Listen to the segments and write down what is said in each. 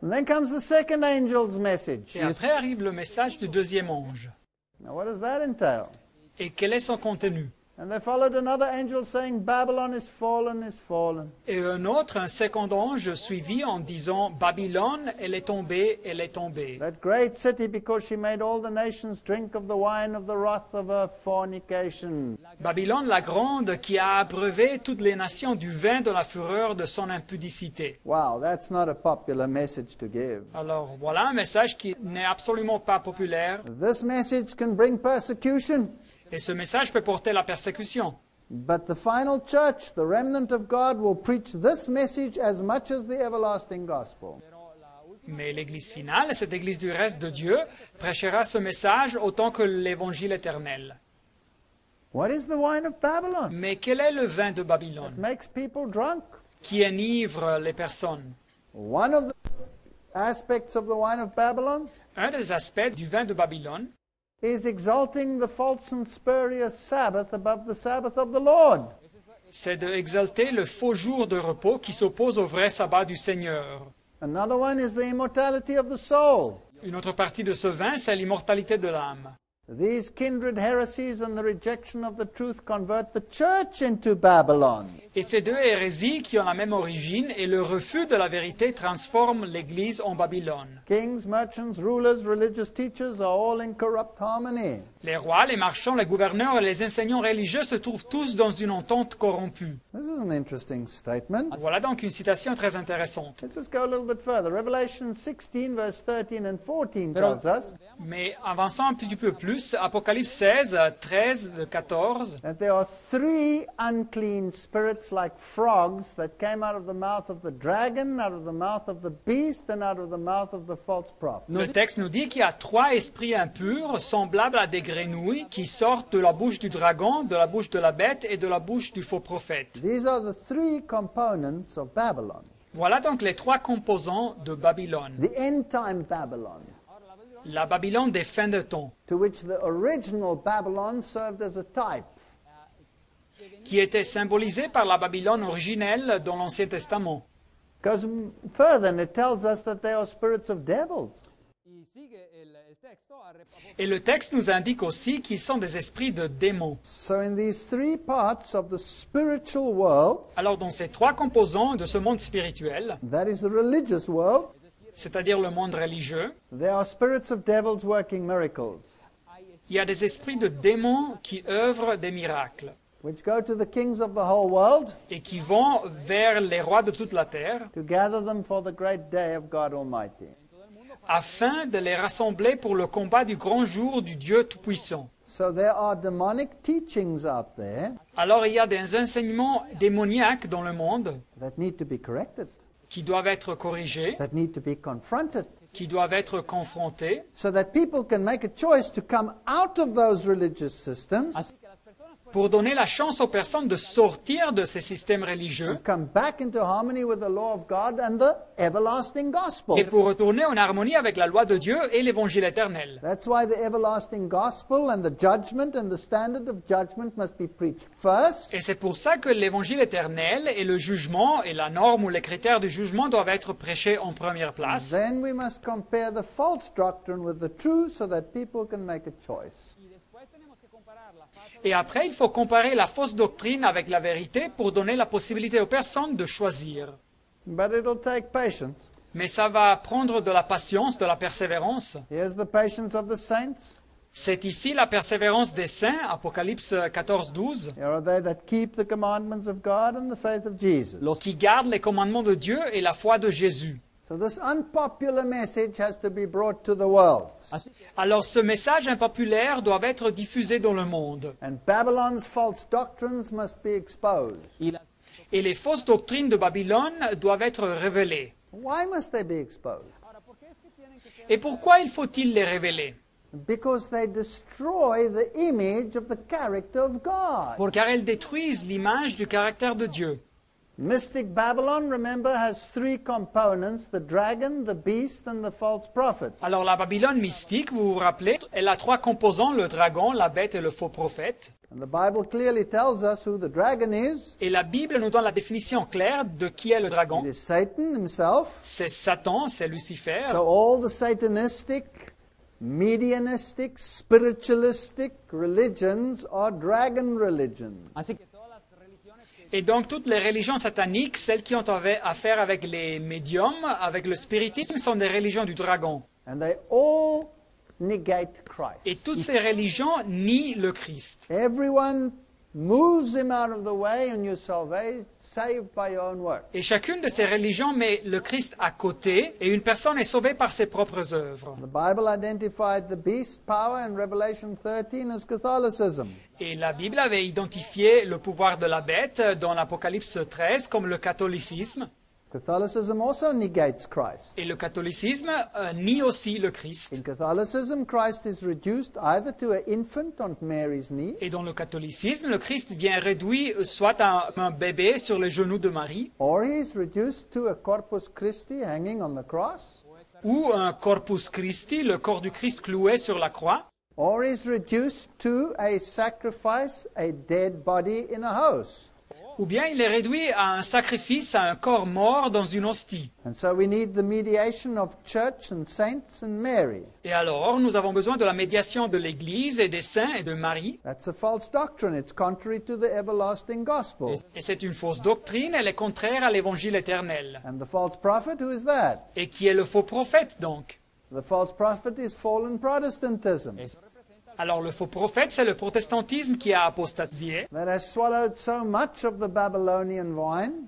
And then comes the second angel's message. Et après arrive le message du deuxième ange. Now what does that entail? Et quel est son contenu? And they followed another angel saying, Babylon is fallen, is fallen. Et un second ange suivit en disant, Babylone, elle est tombée, elle est tombée. That great city, because she made all the nations drink of the wine of the wrath of her fornication. Babylone la grande qui a abreuvé toutes les nations du vin de la fureur de son impudicité. Wow, that's not a popular message to give. Alors voilà un message qui n'est absolument pas populaire. This message can bring persecution. Et ce message peut porter la persécution. But the final church, the remnant of God, will preach this message as much as the everlasting gospel. Mais l'Église finale, cette Église du reste de Dieu, prêchera ce message autant que l'Évangile éternel. What is the wine of Babylon? Mais quel est le vin de It Babylone makes people drunk. qui enivre les personnes? One of the aspects of the wine of Babylon Un des aspects du vin de Babylone, is exalting the false and spurious Sabbath above the Sabbath of the Lord. c'est d'exalter le faux jour de repos qui s'oppose au vrai sabbat du Seigneur. Another one is the immortality of the soul. Une autre partie de ce vin, c'est l'immortalité de l'âme. These kindred heresies and the rejection of the truth convert the church into Babylon. Et ces deux hérésies qui ont la même origine et le refus de la vérité transforment l'Église en Babylone. Kings, merchants, rulers, religious teachers are all in corrupt harmony. Les rois, les marchands, les gouverneurs et les enseignants religieux se trouvent tous dans une entente corrompue. This is an interesting statement. Voilà donc une citation très intéressante. Let's just go a little bit further. Revelation 16, verse 13 and 14 tells us Mais avançons un petit peu plus, Apocalypse 16, 13, 14, that there are three unclean spirits like frogs that came out of the mouth of the dragon, out of the mouth of the beast, and out of the mouth of the false prophet. le texte nous dit qu'il y a trois esprits impurs semblables à des grenouilles qui sortent de la bouche du dragon, de la bouche de la bête et de la bouche du faux prophète. These are the three components of Babylon, Voilà donc les trois composants de Babylone. the end-time Babylon, La Babylone des fins de temps, to which the original Babylon served as a type. qui était symbolisée par la Babylone originelle dans l'Ancien Testament. Goes further and it tells us that they are spirits of devils. Et le texte nous indique aussi qu'ils sont des esprits de démons. So in these three parts of the spiritual world, Alors dans ces trois composants de ce monde spirituel, that is the religious world, c'est-à-dire le monde religieux, there are spirits of devils working miracles, il y a des esprits de démons qui œuvrent des miracles which go to the kings of the whole world et qui vont vers les rois de toute la terre to gather them for the great day of God Almighty. afin de les rassembler pour le combat du grand jour du Dieu Tout-Puissant. So there are demonic teachings out there Alors il y a des enseignements démoniaques dans le monde that need to be corrected, qui doivent être corrigés, that need to be confronted, qui doivent être confrontés, so that people can make a choice to come out of those religious systems, pour donner la chance aux personnes de sortir de ces systèmes religieux come back into harmony with the law of God and the everlasting gospel. et pour retourner en harmonie avec la loi de Dieu et l'évangile éternel. That's why the everlasting gospel and the judgment and the standard of judgment must be preached first, Et c'est pour ça que l'évangile éternel et le jugement et la norme ou les critères du jugement doivent être prêchés en première place. then we must compare the false doctrine with the true so that people can make a choice. Et après, il faut comparer la fausse doctrine avec la vérité pour donner la possibilité aux personnes de choisir. But it'll take patience. Mais ça va prendre de la patience, de la persévérance. Here's the patience of the saints. C'est ici la persévérance des saints, Apocalypse 14, 12, Here are they that keep the commandments of God and the faith of Jesus. qui gardent les commandements de Dieu et la foi de Jésus. So this unpopular message has to be brought to the world. Alors ce message impopulaire doit être diffusé dans le monde. And Babylon's false doctrines must be exposed. Et les fausses doctrines de Babylone doivent être révélées. Why must they be exposed? Et pourquoi il faut-il les révéler? Because they destroy the image of the character of God. Car elles détruisent l'image du caractère de Dieu. Mystic Babylon, remember, has three components, the dragon, the beast, and the false prophet. Alors la Babylone mystique, vous vous rappelez, elle a trois composants, le dragon, la bête et le faux prophète. And the Bible clearly tells us who the dragon is. Et la Bible nous donne la définition claire de qui est le dragon. It is Satan himself. C'est Satan, c'est Lucifer. So all the Satanistic, medianistic, spiritualistic religions are dragon religions. Así que todas las religiones que Et donc toutes les religions sataniques, celles qui ont affaire avec les médiums, avec le spiritisme, sont des religions du dragon. And they all negate Christ. Et toutes ces religions nient le Christ. Everyone moves him out of the way and you're saved by your own work. Et chacune de ces religions met le Christ à côté et une personne est sauvée par ses propres œuvres. The Bible identified the beast power in Revelation 13 as Catholicism. Et la Bible avait identifié le pouvoir de la bête dans l'Apocalypse 13 comme le catholicisme. Catholicism also negates Christ. Et le catholicisme nie aussi le Christ. In Catholicism, Christ is reduced either to an infant on Mary's knee, Et dans le catholicisme, le Christ vient réduit soit à un bébé sur les genoux de Marie, or he is reduced to a Corpus Christi hanging on the cross, ou un corpus Christi, le corps du Christ cloué sur la croix, or is reduced to a sacrifice, a dead body in a house. ou bien il est réduit à un sacrifice, à un corps mort dans une hostie. And so we need the mediation of church and saints and Mary. Et alors, nous avons besoin de la médiation de l'Église et des saints et de Marie. That's a false doctrine. It's contrary to the everlasting gospel. Et c'est une fausse doctrine, elle est contraire à l'Évangile éternel. And the false prophet, who is that? Et qui est le faux prophète, donc? The false prophet is fallen Protestantism Alors, le faux prophète, c'est le protestantisme qui a apostasié that has swallowed so much of the Babylonian wine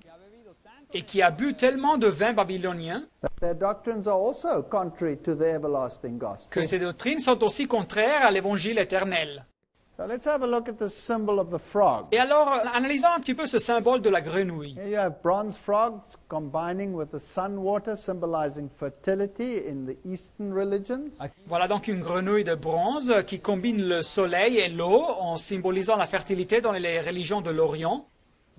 et qui a bu tellement de vin babylonien that their doctrines are also contrary to the everlasting gospel. que ces doctrines sont aussi contraires à l'Évangile éternel. So let's have a look at the symbol of the frog. Et alors, analysons un petit peu ce symbole de la grenouille. Here you have bronze frogs combining with the sun water, symbolizing fertility in the Eastern religions. Voilà donc une grenouille de bronze qui combine le soleil et l'eau en symbolisant la fertilité dans les religions de l'Orient.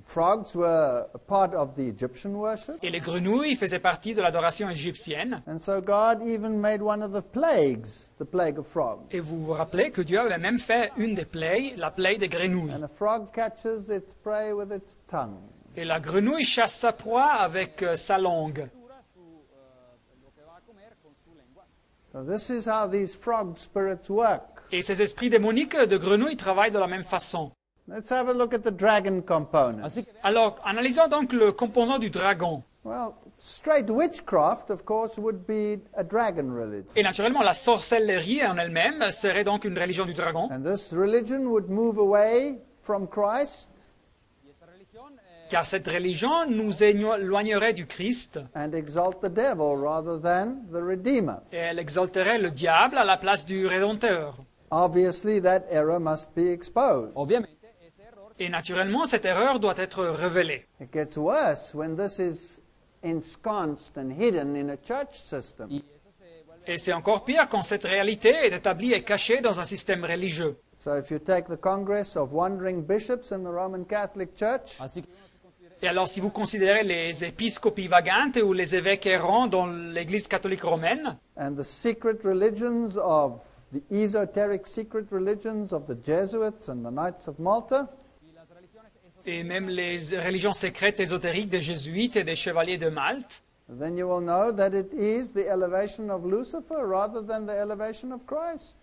Frogs were a part of the Egyptian worship. Et les grenouilles faisaient partie de l'adoration égyptienne. And so God even made one of the plagues, the plague of frogs. Et vous vous rappelez que Dieu avait même fait une des plaies, la plaie des grenouilles. And a frog catches its prey with its tongue. Et la grenouille chasse sa proie avec sa langue. lo que va a comer con su lengua. So this is how these frog spirits work. Et ces esprits démoniques de grenouilles travaillent de la même façon. Let's have a look at the dragon component. Así que Alors, analysons donc le composant du dragon. Well, straight witchcraft, of course, would be a dragon religion. Et naturellement, la sorcellerie en elle-même serait donc une religion du dragon. And this religion would move away from Christ y esta religión Car cette religion nous éloignerait du Christ and exalt the devil rather than the Redeemer. et elle exalterait le diable à la place du Rédempteur. Obviously, that error must be exposed. obviamente ese error Et naturellement, cette erreur doit être révélée. It gets worse when this is ensconced and hidden in a church system. y eso se vuelve Et c'est encore pire quand cette réalité est établie et cachée dans un système religieux. So if you take the Congress of Wandering Bishops in the Roman Catholic Church, así que Et alors, si vous considérez les épiscopes vagantes ou les évêques errants dans l'Église catholique romaine, and the secret religions of the esoteric secret religions of the Jesuits and the Knights of Malta, et même les religions secrètes ésotériques des jésuites et des chevaliers de Malte, then you will know that it is the elevation of Lucifer rather than the elevation of Christ.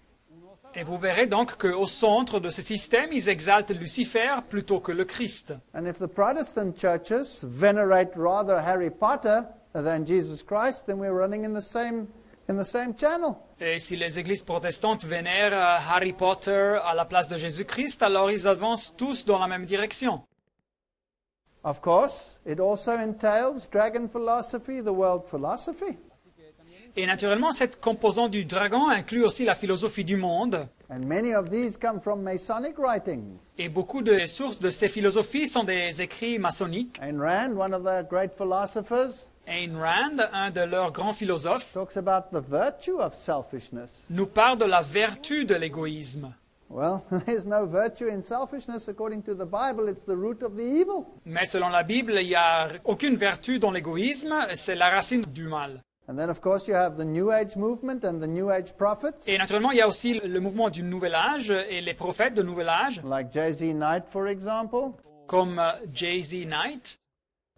et vous verrez donc qu'au centre de ce système, ils exaltent Lucifer plutôt que le Christ. And if the Protestant churches venerate rather Harry Potter than Jesus Christ, then we're running in the same channel. Et si les églises protestantes vénèrent Harry Potter à la place de Jésus-Christ, alors ils avancent tous dans la même direction. Of course, it also entails dragon philosophy, the world philosophy. Et naturellement, cette composante du dragon inclut aussi la philosophie du monde. And many of these come from Masonic writings. Et beaucoup de sources de ces philosophies sont des écrits maçonniques. Ayn Rand, one of the great philosophers, Ayn Rand, un de leurs grands philosophes, talks about the virtue of selfishness. nous parle de la vertu de l'égoïsme. Well, there's no virtue in selfishness according to the Bible. It's the root of the evil. Mais selon la Bible, il n'y a aucune vertu dans l'égoïsme, c'est la racine du mal. And then, of course, you have the New Age movement and the New Age prophets, Et naturellement, il y a aussi le mouvement du Nouvel Âge et les prophètes de Nouvel Âge, like J.Z. Knight, for example, comme J.Z. Knight,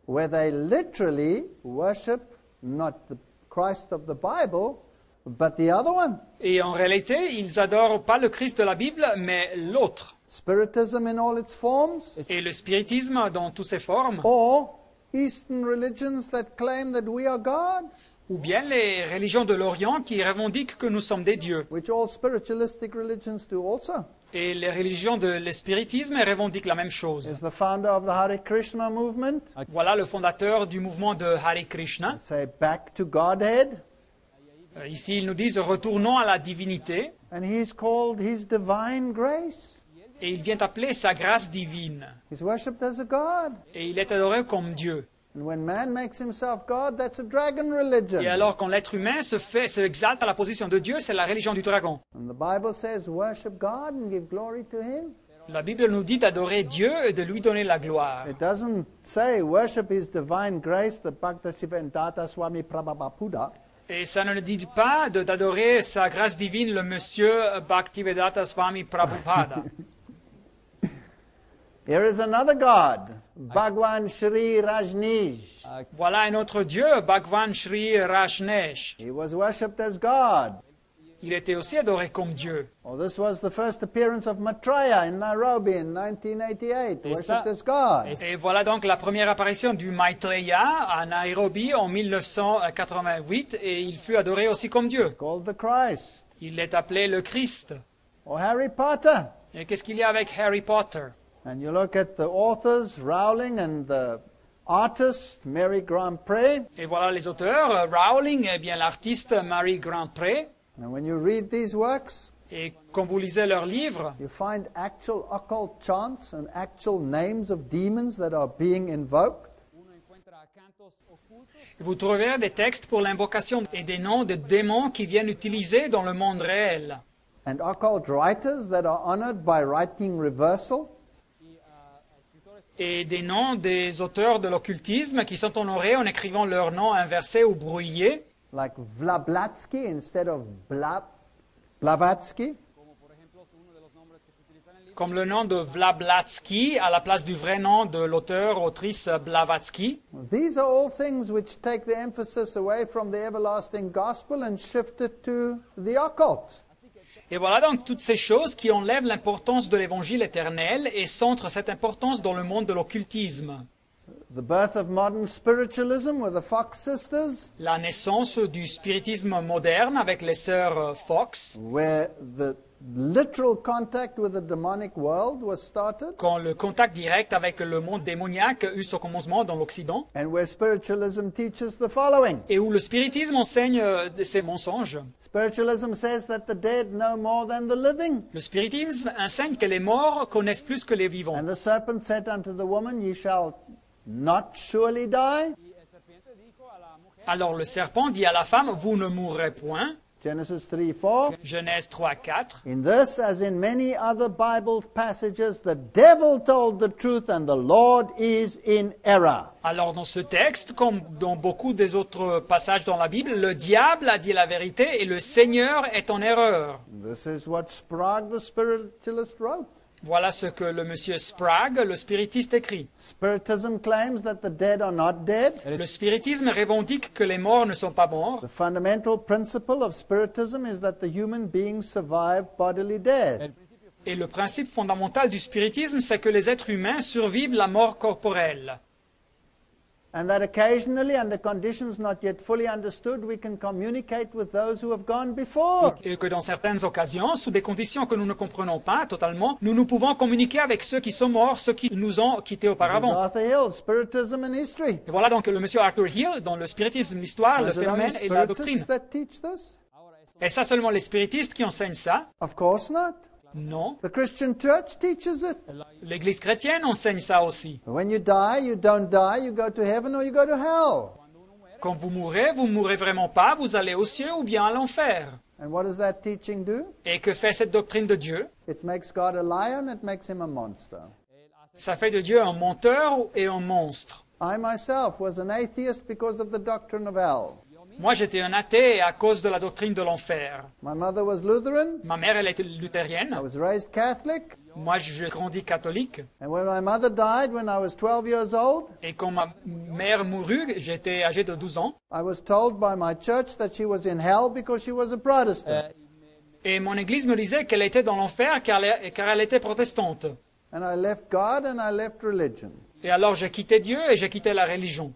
where they literally worship not the Christ of the Bible, but the other one. et en réalité, ils adorent pas le Christ de la Bible, mais l'autre. Spiritism in all its forms, Et le spiritisme dans toutes ses formes, or Eastern religions that claim that we are God, ou bien les religions de l'Orient qui revendiquent que nous sommes des dieux. which all spiritualistic religions do also. Et les religions de l'espiritisme revendiquent la même chose. Is the founder of the Hare Krishna movement, Voilà le fondateur du mouvement de Hare Krishna. say back to Godhead, Ici, ils nous disent retournons à la divinité. and he's called his divine grace. Et il vient appeler sa grâce divine. He's worshipped as a god. Et il est adoré comme Dieu. And when man makes himself God, that's a dragon religion. Et alors quand l'être humain se exalte à la position de Dieu, c'est la religion du dragon. And the Bible says, worship God and give glory to him. La Bible nous dit d'adorer Dieu et de lui donner la gloire. It doesn't say worship his divine grace, the Bhaktisiddhanta Swami Prabhupada. Et ça ne dit pas d'adorer sa grâce divine, le monsieur Bhaktivedanta Swami Prabhupada. Here is another God, Bhagwan Shri Rajneesh. Voilà un autre Dieu, Bhagwan Sri Rajneesh. He was worshipped as God. Il était aussi adoré comme Dieu. Oh, this was the first appearance of Maitreya in Nairobi in 1988, Et worshipped ça- as God. Et voilà donc la première apparition du Maitreya à Nairobi en 1988 et il fut adoré aussi comme Dieu. Called the Christ. Il est appelé le Christ. Or Harry Potter. Et qu'est-ce qu'il y a avec Harry Potter? And you look at the authors, Rowling, and the artist, Mary Grant-Prey. Et voilà les auteurs, Rowling, et bien l'artiste Mary Grant-Prey. And when you read these works, Et quand vous lisez leurs livres, you find actual occult chants and actual names of demons that are being invoked. Uno encuentra cantos ocultos vous trouverez des textes pour l'invocation et des noms de démons qui viennent utiliser dans le monde réel. And occult writers that are honored by writing reversal. y escritores Et des noms des auteurs de l'occultisme qui sont honorés en écrivant leur nom inversé ou brouillé. Like Blavatsky instead of Blavatsky. como por ejemplo uno de los nombres que se utilizan en el libro. Comme le nom de Blavatsky à la place du vrai nom de l'auteur-autrice Blavatsky. These are all things which take the emphasis away from the everlasting gospel and shift it to the occult. Et voilà donc toutes ces choses qui enlèvent l'importance de l'évangile éternel et centrent cette importance dans le monde de l'occultisme. The birth of modern spiritualism with the Fox sisters, La naissance du spiritisme moderne avec les sœurs Fox, where the literal contact with the demonic world was started, quand le contact direct avec le monde démoniaque eut son commencement dans l'Occident, and where spiritualism teaches the following. et où le spiritisme enseigne ces mensonges. Spiritualism says that the dead know more than the living. Le spiritisme enseigne que les morts connaissent plus que les vivants. And the serpent said unto the woman, Ye shall not surely die. Y el serpiente dijo a la mujer, Alors le serpent dit à la femme, vous ne mourrez point. Genesis 3:4. Genèse 3, 4. In this, as in many other Bible passages, the devil told the truth and the Lord is in error. Alors dans ce texte, comme dans beaucoup des autres passages dans la Bible, le diable a dit la vérité et le Seigneur est en erreur. This is what Sprague the spiritualist wrote. Voilà ce que le monsieur Sprague, le spiritiste, écrit. Spiritism claims that the dead are not dead. Le spiritisme revendique que les morts ne sont pas morts. The fundamental principle of spiritism is that the human beings survive bodily death. Et le principe fondamental du spiritisme, c'est que les êtres humains survivent la mort corporelle. And that occasionally, under conditions not yet fully understood, we can communicate with those who have gone before. Et que dans certaines occasions, sous des conditions que nous ne comprenons pas totalement, nous pouvons communiquer avec ceux qui sont morts, ceux qui nous ont quittés This is auparavant. Arthur Hill, Spiritism and History. Et voilà donc le monsieur Arthur Hill, dans le spiritisme, l'histoire, le Is it only phénomène et la doctrine. spiritists that teach this? ahora eso Est-ce ça seulement les spiritistes qui enseignent ça? Of course not. Non. The Christian church teaches it. L'Église chrétienne enseigne ça aussi. When you die, you don't die, you go to heaven or you go to hell. Quand vous mourrez vraiment pas, vous allez au ciel ou bien à l'enfer. And what does that teaching do? Et que fait cette doctrine de Dieu? It makes God a lion, it makes him a monster. Ça fait de Dieu un menteur et un monstre. I myself was an atheist because of the doctrine of hell. Moi, j'étais un athée à cause de la doctrine de l'enfer. My mother was Lutheran. Ma mère, elle était I luthérienne. was raised Catholic. Moi, je grandis catholique. And when my mother died when I was 12 years old, Et quand ma mère mourut, j'étais âgé de 12 ans. I was told by my church that she was in hell because she was a Protestant. Et mon église me disait qu'elle était dans l'enfer car elle était protestante. And I left God and I left religion. Et alors, j'ai quitté Dieu et j'ai quitté la religion.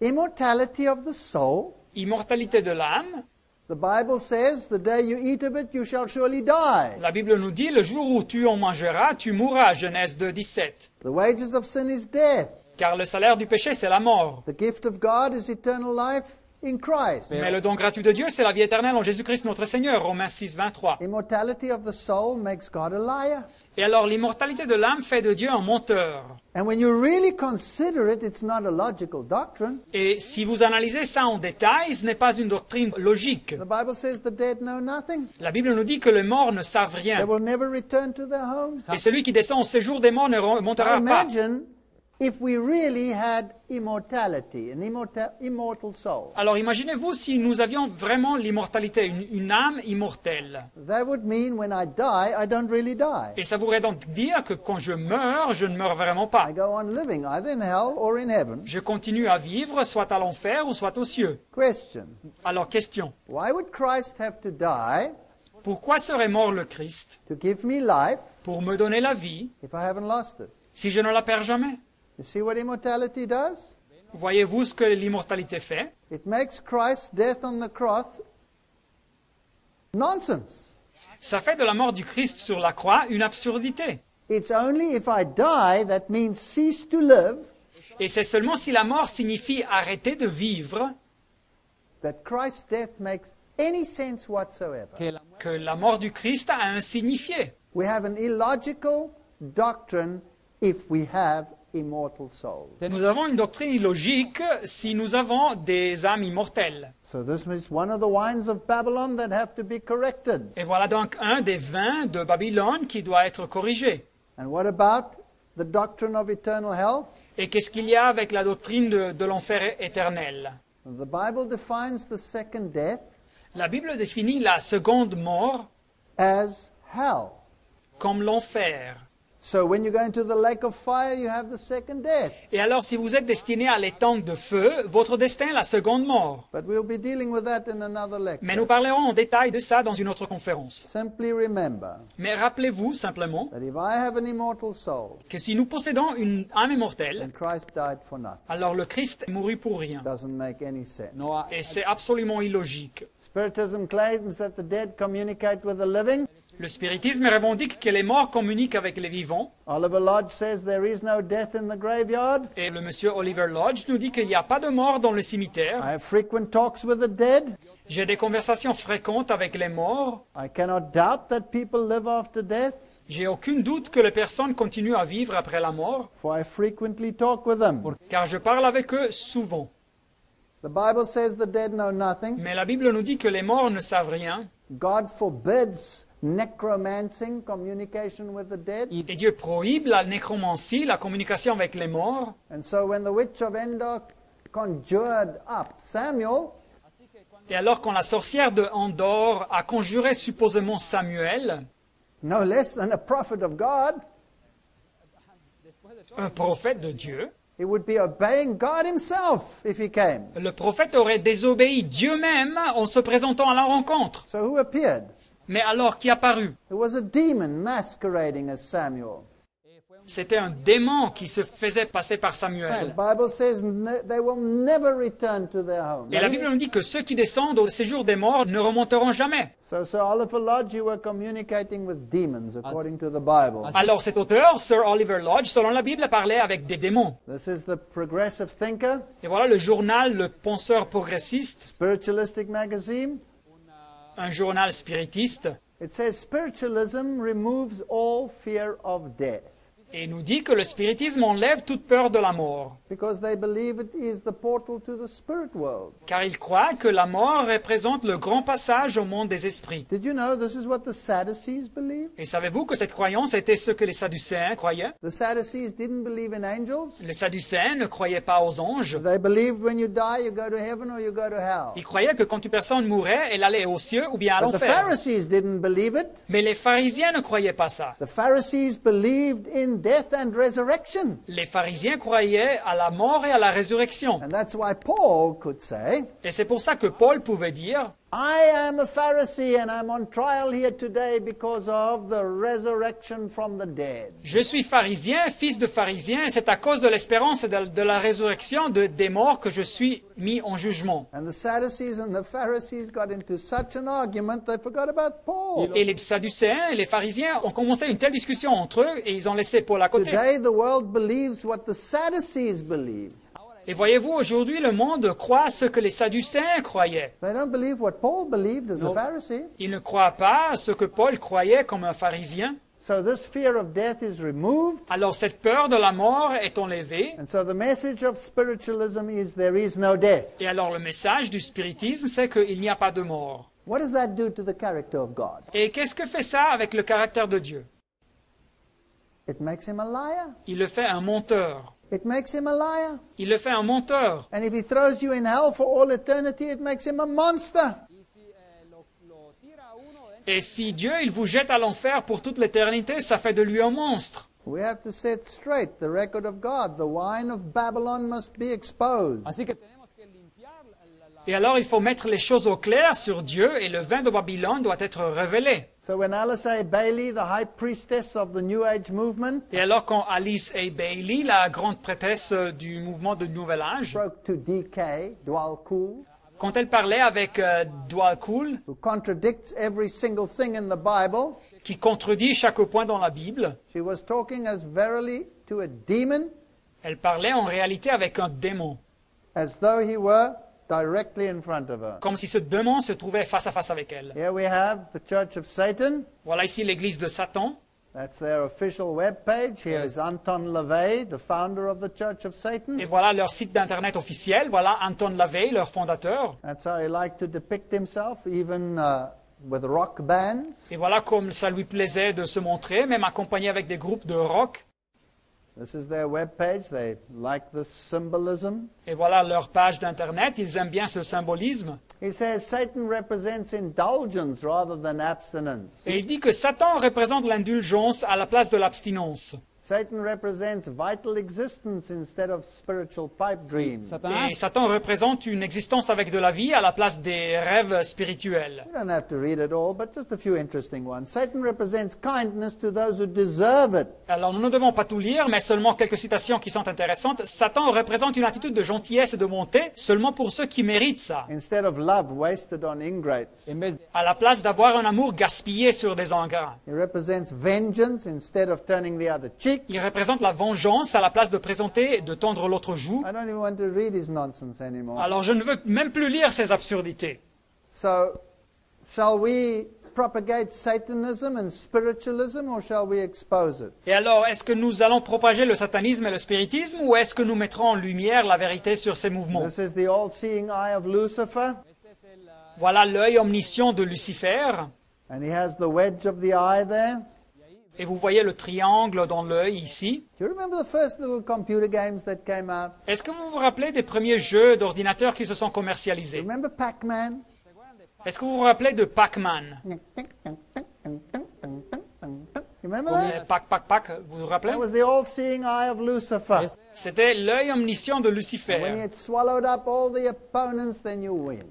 Immortality of the soul. Immortalité de l'âme. The Bible says, the day you eat of it, you shall surely die. La Bible nous dit, le jour où tu en mangeras, tu mourras. Genèse 2, 17. The wages of sin is death. Car le salaire du péché, c'est la mort. The gift of God is eternal life in Christ. Mais le don gratuit de Dieu, c'est la vie éternelle en Jésus-Christ notre Seigneur. Romains 6, 23. Immortality of the soul makes God a liar. Et alors, l'immortalité de l'âme fait de Dieu un menteur. And when you really consider it, it's not a logical doctrine. Et si vous analysez ça en détail, ce n'est pas une doctrine logique. The Bible says the dead know nothing. La Bible nous dit que les morts ne savent They rien. will never return to their homes. Et celui qui descend au séjour des morts ne remontera pas. Imagine if we really had immortality, an immortal soul. Alors imaginez-vous si nous avions vraiment l'immortalité, une âme immortelle. That would mean when I die, I don't really die. Et ça voudrait donc dire que quand je meurs, je ne meurs vraiment pas. I go on living either in hell or in heaven. Je continue à vivre, soit à l'enfer ou soit aux cieux. Question. Alors question, Why would Christ have to die pourquoi serait mort le Christ to give me life pour me donner la vie if I haven't lost it? si je ne la perds jamais? You see what immortality does? Voyez-vous ce que l'immortalité fait? It makes Christ's death on the cross nonsense. Ça fait de la mort du Christ sur la croix une absurdité. It's only if I die that means cease to live Et c'est seulement si la mort signifie arrêter de vivre that Christ's death makes any sense whatsoever. que la mort du Christ a un signifié. We have an illogical doctrine if we have immortal souls. Nous avons une doctrine illogique si nous avons des âmes immortelles. So this is one of the wines of Babylon that have to be corrected. Et voilà donc un des vins de Babylone qui doit être corrigé. And what about the doctrine of eternal hell? Et qu'est-ce qu'il y a avec la doctrine de l'enfer éternel? The Bible defines the second death La Bible définit la seconde mort as hell. comme l'enfer. So when you go into the lake of fire, you have the second death. Et alors, si vous êtes destiné à l'étang de feu, votre destin est la seconde mort. But we'll be dealing with that in another Mais nous lecture. parlerons en détail de ça dans une autre conférence. Simply remember Mais rappelez-vous simplement that if I have an immortal soul, que si nous possédons une âme then immortelle, Christ died for nothing. alors le Christ mourut pour rien. Doesn't make any sense. Et c'est absolument illogique. Spiritism claims that the dead communicate with the living. Le spiritisme revendique que les morts communiquent avec les vivants. Oliver Lodge says there is no death in the graveyard. Et le monsieur Oliver Lodge nous dit qu'il n'y a pas de mort dans le cimetière. I have frequent talks with the dead. J'ai des conversations fréquentes avec les morts. I cannot doubt that people live after death, J'ai aucun doute que les personnes continuent à vivre après la mort, for I frequently talk with them. car je parle avec eux souvent. The Bible says the dead know nothing. Mais la Bible nous dit que les morts ne savent rien. God forbids necromancing, communication with the dead. Et Dieu prohibe la nécromancie, la communication avec les morts. And so when the witch of Endor conjured up Samuel, Et alors quand la sorcière de Endor a conjuré supposément Samuel, no less than a prophet of God, un prophète de Dieu, he would be obeying God himself if he came. le prophète aurait désobéi Dieu même en se présentant à la rencontre. So who appeared? Mais alors qui apparut? It was a demon masquerading as Samuel. C'était un démon qui se faisait passer par The Samuel. Bible says they will never return to their home. Et la Bible nous dit que ceux qui descendent au séjour des morts ne remonteront jamais. So Sir Oliver Lodge, you were communicating with demons according to the Bible. Alors cet auteur, Sir Oliver Lodge, selon la Bible, parlait avec des démons. This is the Progressive Thinker, Et voilà le journal Le Penseur Progressiste, spiritualistic magazine. un journal spiritiste. It says spiritualism removes all fear of death. Et il nous dit que le spiritisme enlève toute peur de la mort, because they believe it is the portal to the spirit world. car il croit que la mort représente le grand passage au monde des esprits. Did you know this is what the Sadducees believed? Et savez-vous que cette croyance était ce que les Sadducéens croyaient? The Sadducees didn't believe in angels. Les Sadducéens ne croyaient pas aux anges. They believed when you die, you go to heaven or you go to hell. Ils croyaient que quand une personne mourait, elle allait aux cieux ou bien à But the l'enfer. Pharisees didn't believe it. Mais les pharisiens ne croyaient pas ça. The Pharisees believed in death and resurrection. Les pharisiens croyaient à la mort et à la résurrection. And that's why Paul could say, Et c'est pour ça que Paul pouvait dire, I am a Pharisee and I'm on trial here today because of the resurrection from the dead. je suis pharisien, fils de pharisien, et c'est à cause de l'espérance et de la résurrection des morts que je suis mis en jugement. And the Sadducees and the Pharisees got into such an argument they forgot about Paul. Et les Sadducéens et les pharisiens ont commencé une telle discussion entre eux et ils ont laissé Paul à côté. Today the world believes what the Sadducees believe. Et voyez-vous, aujourd'hui, le monde croit ce que les Sadducéens croyaient. They don't believe what Paul believed as a No. Pharisee. Ils ne croient pas ce que Paul croyait comme un pharisien. So this fear of death is removed. Alors cette peur de la mort est enlevée. And so the message of spiritualism is there is no death. Et alors le message du spiritisme, c'est qu'il n'y a pas de mort. What does that do to the character of God? Et qu'est-ce que fait ça avec le caractère de Dieu? It makes him a liar. Il le fait un menteur. It makes him a liar. Il le fait un menteur. And if he throws you in hell for all eternity, it makes him a monster. Y si lo tira a uno dentro, Et si Dieu, il vous jette à l'enfer pour toute l'éternité, ça fait de lui un monstre. We have to set straight the record of God. The wine of Babylon must be exposed. así que tenemos que limpiar Et alors il faut mettre les choses au clair sur Dieu et le vin de Babylone doit être révélé. So when Alice A. Bailey, the high priestess of the New Age movement, Et alors quand Alice A. Bailey, la grande prêtresse du mouvement de Nouvel Âge, spoke to D.K. Dwalkul, quand elle parlait avec Dwalkul, who contradicts every single thing in the Bible, qui contredit chaque point dans la Bible, she was talking as verily to a demon elle parlait en réalité avec un démon, as though he were directly in front of her. comme si ce démon se trouvait face à face avec elle. Here we have the Church of Satan. Voilà ici l'église de Satan. That's their official web page. Here is Yes. Anton LaVey, the founder of the Church of Satan. Et voilà leur site d'internet officiel. Voilà Anton LaVey, leur fondateur. That's how he liked to depict himself, even with rock bands. Et voilà comme ça lui plaisait de se montrer, même accompagné avec des groupes de rock. This is their web page. They like this symbolism. Et voilà leur page d'internet. Ils aiment bien ce symbolisme. He says Satan represents indulgence rather than abstinence. Et il dit que Satan représente l'indulgence à la place de l'abstinence. Satan represents vital existence instead of spiritual pipe dreams. Satanás Et Satan représente une existence avec de la vie à la place des rêves spirituels. You don't have to read it all, but just a few interesting ones. Satan represents kindness to those who deserve it. Alors nous ne devons pas tout lire, mais seulement quelques citations qui sont intéressantes. Satan représente une attitude de gentillesse et de bonté seulement pour ceux qui méritent ça, Instead of love wasted on ingrates. en vez de à la place d'avoir un amour gaspillé sur des ingrats. He represents vengeance instead of turning the other cheek. Il représente la vengeance à la place de présenter et de tendre l'autre joue. I don't even want to read his nonsense anymore. Alors je ne veux même plus lire ces absurdités. So, shall we propagate Satanism and spiritualism or shall we expose it? Et alors, est-ce que nous allons propager le satanisme et le spiritisme ou est-ce que nous mettrons en lumière la vérité sur ces mouvements? This is the all-seeing eye of Lucifer, Voilà l'œil omniscient de Lucifer. and he has the wedge of the eye there. Et vous voyez le triangle dans l'œil ici. Do you remember the first little computer games that came out? Est-ce que vous vous rappelez des premiers jeux d'ordinateur qui se sont commercialisés? Remember Pac-Man? Est-ce que vous vous rappelez de Pac-Man? You remember that? Pac, vous vous rappelez? That was the all-seeing eye of Lucifer. Yes. C'était l'œil omniscient de When he Lucifer. had swallowed up all the opponents, then you win.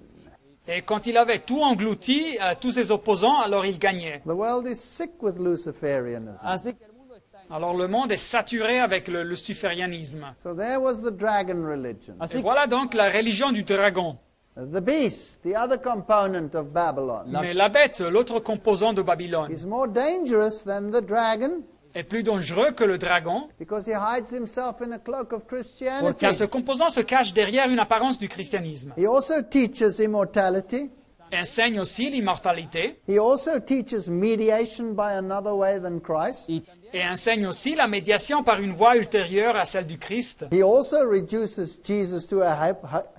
Et quand il avait tout englouti, tous ses opposants, alors il gagnait. The world is sick with Luciferianism. así que el mundo está en Alors le monde est saturé avec le luciférianisme. So there was the dragon religion. Et así que voilà donc la religion du dragon. The beast, the other component of Babylon, Mais la bête, l'autre composant de Babylone, is more dangerous than the dragon est plus dangereux que le dragon, because he hides himself in a cloak of Christianity. car ce composant se cache derrière une apparence du christianisme. He also teaches immortality. Enseigne aussi l'immortalité. He also teaches mediation by another way than Christ. y también et enseigne aussi la médiation par une voie ultérieure à celle du Christ. He also reduces Jesus to a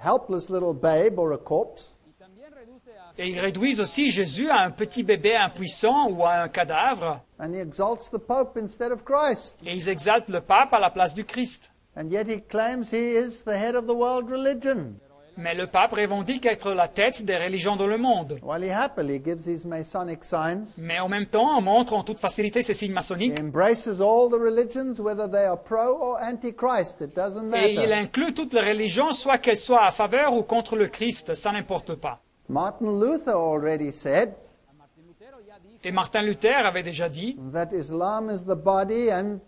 helpless little babe or a corpse. y también reduce a Et ils réduisent aussi Jésus à un petit bébé impuissant ou à un cadavre. And he exalts the Pope instead of Christ. Et ils exaltent le pape à la place du Christ. And yet he claims he is the head of the world religion, Mais le pape revendique être la tête des religions dans le monde. while he happily gives his Masonic signs. Mais en même temps, on montre en toute facilité ses signes He maçonniques. embraces all the religions, whether they are pro or anti-Christ. It doesn't Et il matter. inclut toutes les religions, soit qu'elles soient à faveur ou contre le Christ, ça n'importe pas. Martin Luther already said Martín Lutero ya dijo Et Martin Luther avait déjà dit that Islam is the body and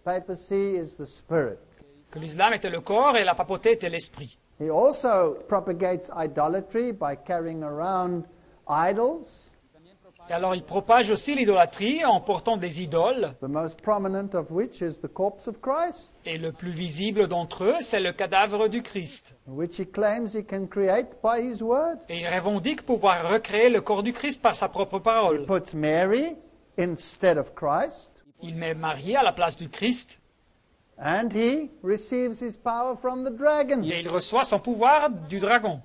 papacy is the spirit. que l'islam était le corps et la papauté était l'esprit. He also propagates idolatry by carrying around idols, Et alors il propage aussi l'idolâtrie en portant des idoles. the most prominent of which is the corpse of Christ, Et le plus visible d'entre eux, c'est le cadavre du Christ. which he claims he can create by his word. Et il revendique pouvoir recréer le corps du Christ par sa propre parole. Puts Mary instead of Christ, Il met Marie à la place du Christ and he receives his power from the dragon, et il reçoit son pouvoir du dragon.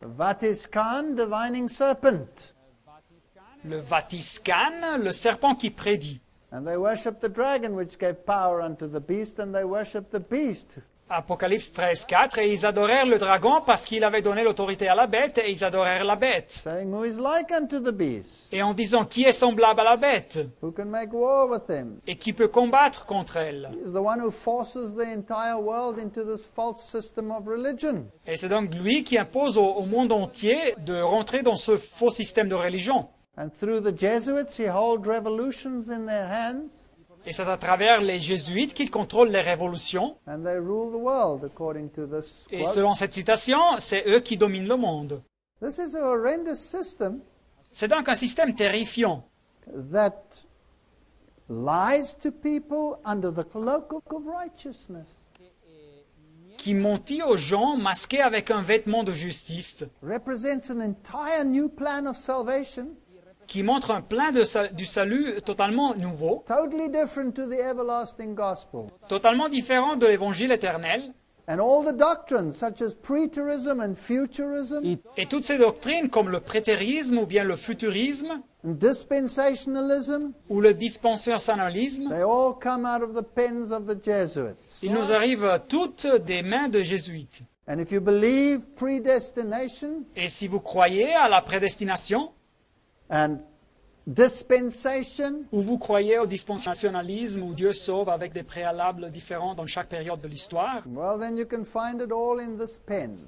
the Vatiscan divining serpent. Le Vatiscan, le serpent qui prédit. And they worship the dragon, which gave power unto the beast, and they worship the beast. Apocalypse 13, 4. Et ils adorèrent le dragon parce qu'il avait donné l'autorité à la bête, et ils adorèrent la bête. Saying, who is like unto the beast? Et en disant, qui est semblable à la bête Who can make war with him? et qui peut combattre contre elle? He's the one who forces the entire world into this false system of religion. Et c'est donc lui qui impose au monde entier de rentrer dans ce faux système de religion. And through the Jesuits, he holds revolutions in their hands, Et c'est à travers les jésuites qu'ils contrôlent les révolutions. and they rule the world, according to this Et quote. selon cette citation, c'est eux qui dominent le monde. This is a horrendous system C'est donc un système terrifiant that lies to people under the cloak of righteousness, qui mentit aux gens masqués avec un vêtement de justice, represents an entire new plan of salvation, qui montre un plan du salut totalement nouveau, totally different to the everlasting gospel. totalement différent de l'évangile éternel. And all the doctrines, such as preterism and futurism Et toutes ces doctrines, comme le prétérisme ou bien le futurisme and dispensationalism, ou le dispensationalisme, they all come out of the pens of the Jesuits. ils nous arrivent toutes des mains de jésuites. And if you believe predestination Et si vous croyez à la prédestination, and dispensation, ou vous croyez au dispensationalisme où Dieu sauve avec des préalables différents dans chaque période de l'histoire, well, then you can find it all in this pen.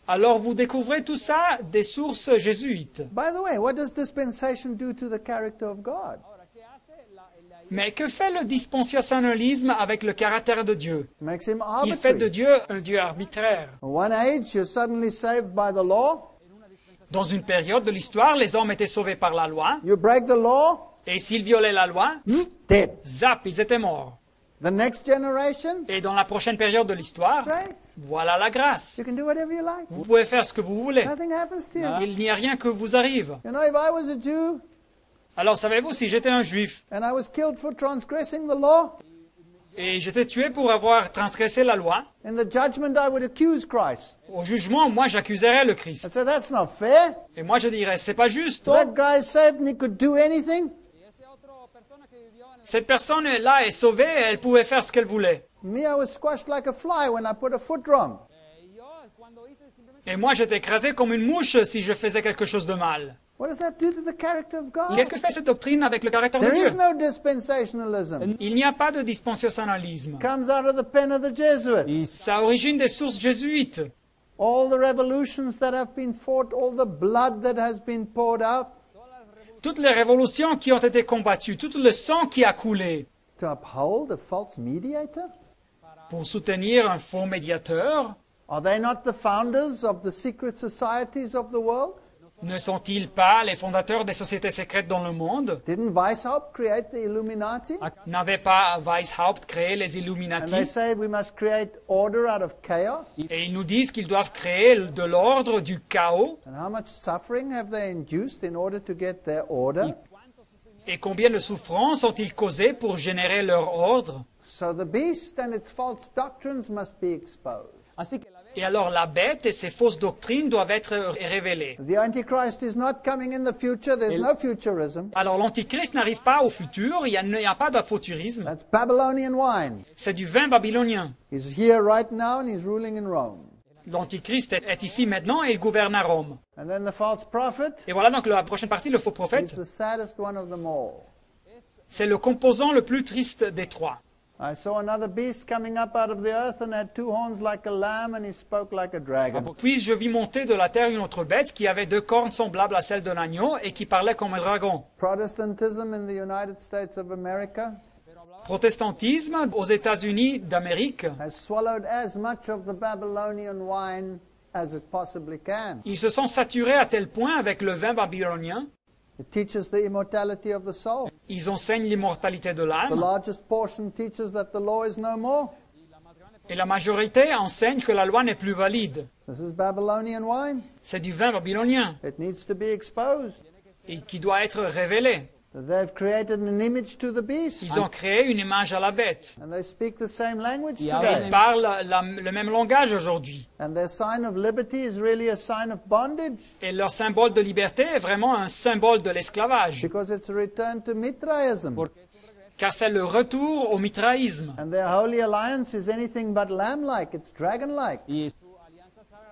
alors vous découvrez tout ça des sources jésuites. By the way, what does dispensation do to the character of God? ahora qué hace la Mais que fait le dispensationalisme avec le caractère de Dieu? It makes him Il fait de arbitrary. Dieu un Dieu arbitraire. In one age, you're suddenly saved by the law. Dans une période de l'histoire, les hommes étaient sauvés par la loi, You break the law, et s'ils violaient la loi, dead. zap, ils étaient morts. The next generation, Et dans la prochaine période de l'histoire, grace. voilà la grâce. You can do whatever you like. Vous pouvez faire ce que vous voulez. Nothing happens to you. Il n'y a rien que vous arrive. You know, if I was a Jew Alors savez-vous, si j'étais un juif and I was killed for transgressing the law, et j'étais tué pour avoir transgressé la loi, in the judgment I would accuse Christ. au jugement, moi j'accuserais le I Christ. said, that's not fair. Et moi je dirais, c'est pas juste. That guy saved and he could do anything. y ese otro persona que vivió en el Cette personne-là est sauvée, elle pouvait faire ce qu'elle voulait. Me, I was squashed like a fly when I put a foot drum. yo cuando hice simplemente Et moi j'étais écrasé comme une mouche si je faisais quelque chose de mal. What does that do to the character of God? Qu'est-ce que fait cette doctrine avec le caractère de There Dieu? is no dispensationalism. Il n'y a pas de dispensationalisme. Comes out of the pen of the Jesuits. Ça origine des sources jésuites. All the revolutions that have been fought, all the blood that has been poured out Toutes les révolutions qui ont été combattues, tout le sang qui a coulé to uphold a false mediator? pour soutenir un faux médiateur, Are they not the founders of the secret societies of the world? ne sont-ils pas les fondateurs des sociétés secrètes dans le monde? Didn't Weishaupt create the Illuminati? N'avait pas Weishaupt créé les And they Illuminati? say we must create order out of chaos. Et ils nous disent qu'ils doivent créer de l'ordre du chaos. And how much suffering have they induced in order to get their order? Et combien de souffrances ont-ils causé pour générer leur ordre? So the beast and its false doctrines must be exposed. Así que la Et alors la bête et ses fausses doctrines doivent être révélées. The Antichrist is not coming in the future. There's no futurism. Alors l'Antichrist n'arrive pas au futur, il n'y a pas de futurisme. That's Babylonian wine. C'est du vin babylonien. He's here right now and he's ruling in Rome. L'Antichrist est ici maintenant et il gouverne à Rome. And then the false prophet, Et voilà donc la prochaine partie, le faux he's prophète. the saddest one of them all. C'est le composant le plus triste des trois. I saw another beast coming up out of the earth and had two horns like a lamb and he spoke like a dragon. Puis je vis monter de la terre une autre bête qui avait deux cornes semblables à celles d'un agneau et qui parlait comme un dragon. Protestantism in the United States of America Protestantisme aux États-Unis d'Amérique, has swallowed as much of the Babylonian wine as it possibly can. ils se sont saturés à tel point avec le vin babylonien, It teaches the immortality of the soul. ils enseignent l'immortalité de The l'âme, largest portion teaches that the law is no more. et la majorité enseigne que la loi n'est plus valide. This is Babylonian wine. C'est du vin babylonien It needs to be exposed. et qui doit être révélé. They've created an image to the beast. Ils ont créé une image à la bête. And they speak the same language Y today. Ils parlent le même langage aujourd'hui. And their sign of liberty is really a sign of bondage Et leur symbole de liberté est vraiment un symbole de l'esclavage, because it's a return to Mithraism. car c'est le retour au mitraïsme. And their holy alliance is anything but lamb-like, it's dragon-like. y su alianza sagrada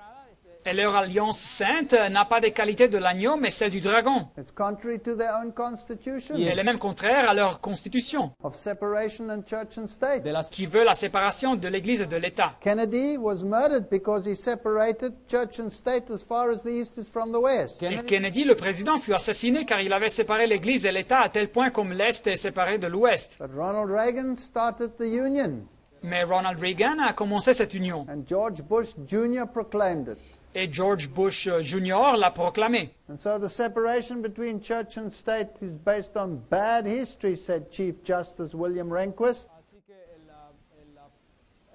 Et leur alliance sainte n'a pas des qualités de l'agneau, mais celle du dragon. It's contrary to their own constitution Elle est même contraire à leur constitution, of separation and church and state. de las qui veut la séparation de l'Église et de l'État. Kennedy was murdered because he separated church and state as far as the east is from the west. Et Kennedy, le président, fut assassiné car il avait séparé l'Église et l'État à tel point comme l'Est est séparé de l'Ouest. But Ronald Reagan started the union, Mais Ronald Reagan a commencé cette union. and George Bush Jr. proclaimed it. Et George Bush Jr. l'a proclamé. And so the separation between church and state is based on bad history, said Chief Justice William Rehnquist. así que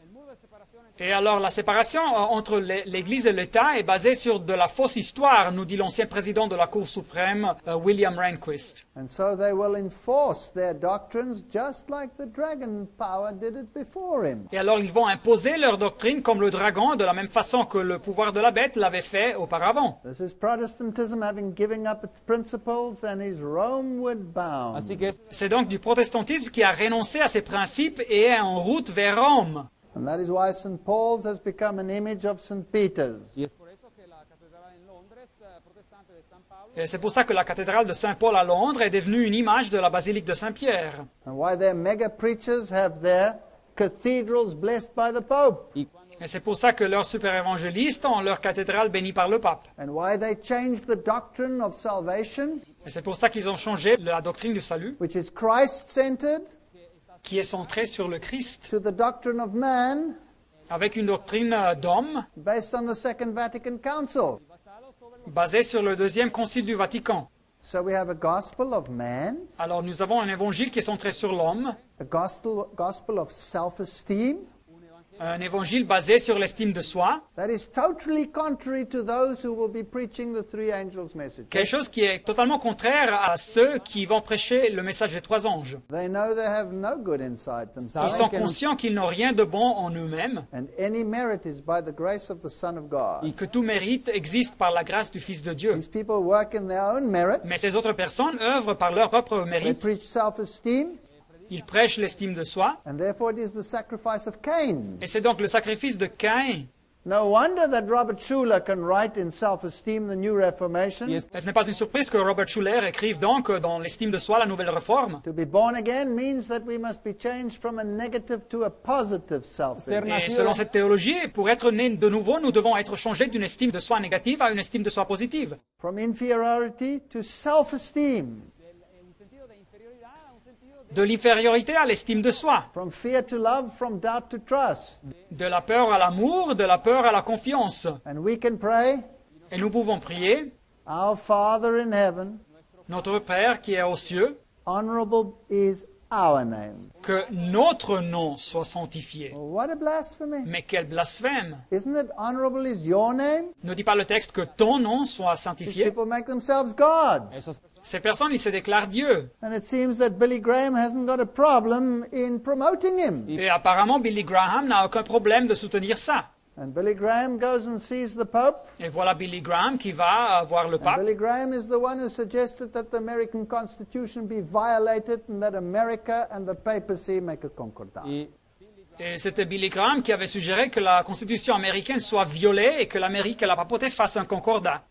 el muro de separación entre Et alors, la séparation entre l'Église et l'État est basée sur de la fausse histoire, nous dit l'ancien président de la Cour suprême, William Rehnquist. And so they will enforce their doctrines just like the dragon power did it before him. Et alors, ils vont imposer leur doctrine comme le dragon, de la même façon que le pouvoir de la bête l'avait fait auparavant. This is Protestantism having given up its principles and is Romeward bound. así que es C'est donc du protestantisme qui a renoncé à ses principes et est en route vers Rome. And that is why St. Paul's has become an image of St. Peter's. y es por eso que la catedral en Londres protestante de San Pablo Et c'est pour ça que la cathédrale de Saint-Paul à Londres est devenue une image de la basilique de Saint-Pierre. And why their mega preachers have their cathedrals blessed by the Pope. y cuando Et c'est pour ça que leurs super-évangélistes ont leur cathédrale bénie par le pape. And why they changed the doctrine of salvation, Et c'est pour ça qu'ils ont changé la doctrine du salut, which is Christ-centered, qui est centrée sur le Christ, to the doctrine of man, avec une doctrine d'homme based on the Second Vatican Council. basée sur le deuxième concile du Vatican. So we have a gospel of man, Alors nous avons un évangile qui est centré sur l'homme, a gospel of self-esteem, un évangile basé sur l'estime de soi, that is totally contrary to those who will be preaching the three angels' message. quelque chose qui est totalement contraire à ceux qui vont prêcher le message des trois anges. They know they have no good inside Ils themselves, sont conscients qu'ils n'ont rien de bon en eux-mêmes, and any merit is by the grace of the Son of God. et que tout mérite existe par la grâce du Fils de Dieu. These people work in their own merit. Mais ces autres personnes œuvrent par leur propre They mérite. preach self-esteem, Ils prêchent l'estime de soi, and therefore it is the sacrifice of Cain. et c'est donc le sacrifice de Caïn. No wonder that Robert Schuller can write in Self-Esteem, the New Reformation, y es Et ce n'est pas une surprise que Robert Schuller écrive donc dans l'estime de soi la nouvelle réforme. to be born again means that we must be changed from a negative to a positive self-image. Et selon cette théologie, pour être nés de nouveau, nous devons être changés d'une estime de soi négative à une estime de soi positive. From inferiority to self-esteem. un sentido de inferioridad a un sentido De l'infériorité à l'estime de soi. From fear to love, from doubt to trust. De la peur à l'amour, de la peur à la confiance. And we can pray, Et nous pouvons prier, Our Father in heaven, notre Père qui est aux cieux, honorable is our name. que notre nom soit sanctifié. Well, what a blasphemy. Mais quel blasphème! Isn't it honorable is your name? Ne dit pas le texte que ton nom soit These sanctifié? people make themselves gods. Esas Ces personnes, ils se déclarent Dieu. And it seems that Billy Graham hasn't got a problem in promoting him. Et apparemment, Billy Graham n'a aucun problème de soutenir ça. And Billy Graham goes and sees the Pope. Et voilà Billy Graham qui va voir le And pape. Billy Graham is the one who suggested that the American Constitution be violated and that America and the papacy make a concordat. y Et c'était Billy Graham qui avait suggéré que la constitution américaine soit violée et que l'Amérique et la papauté fassent un concordat.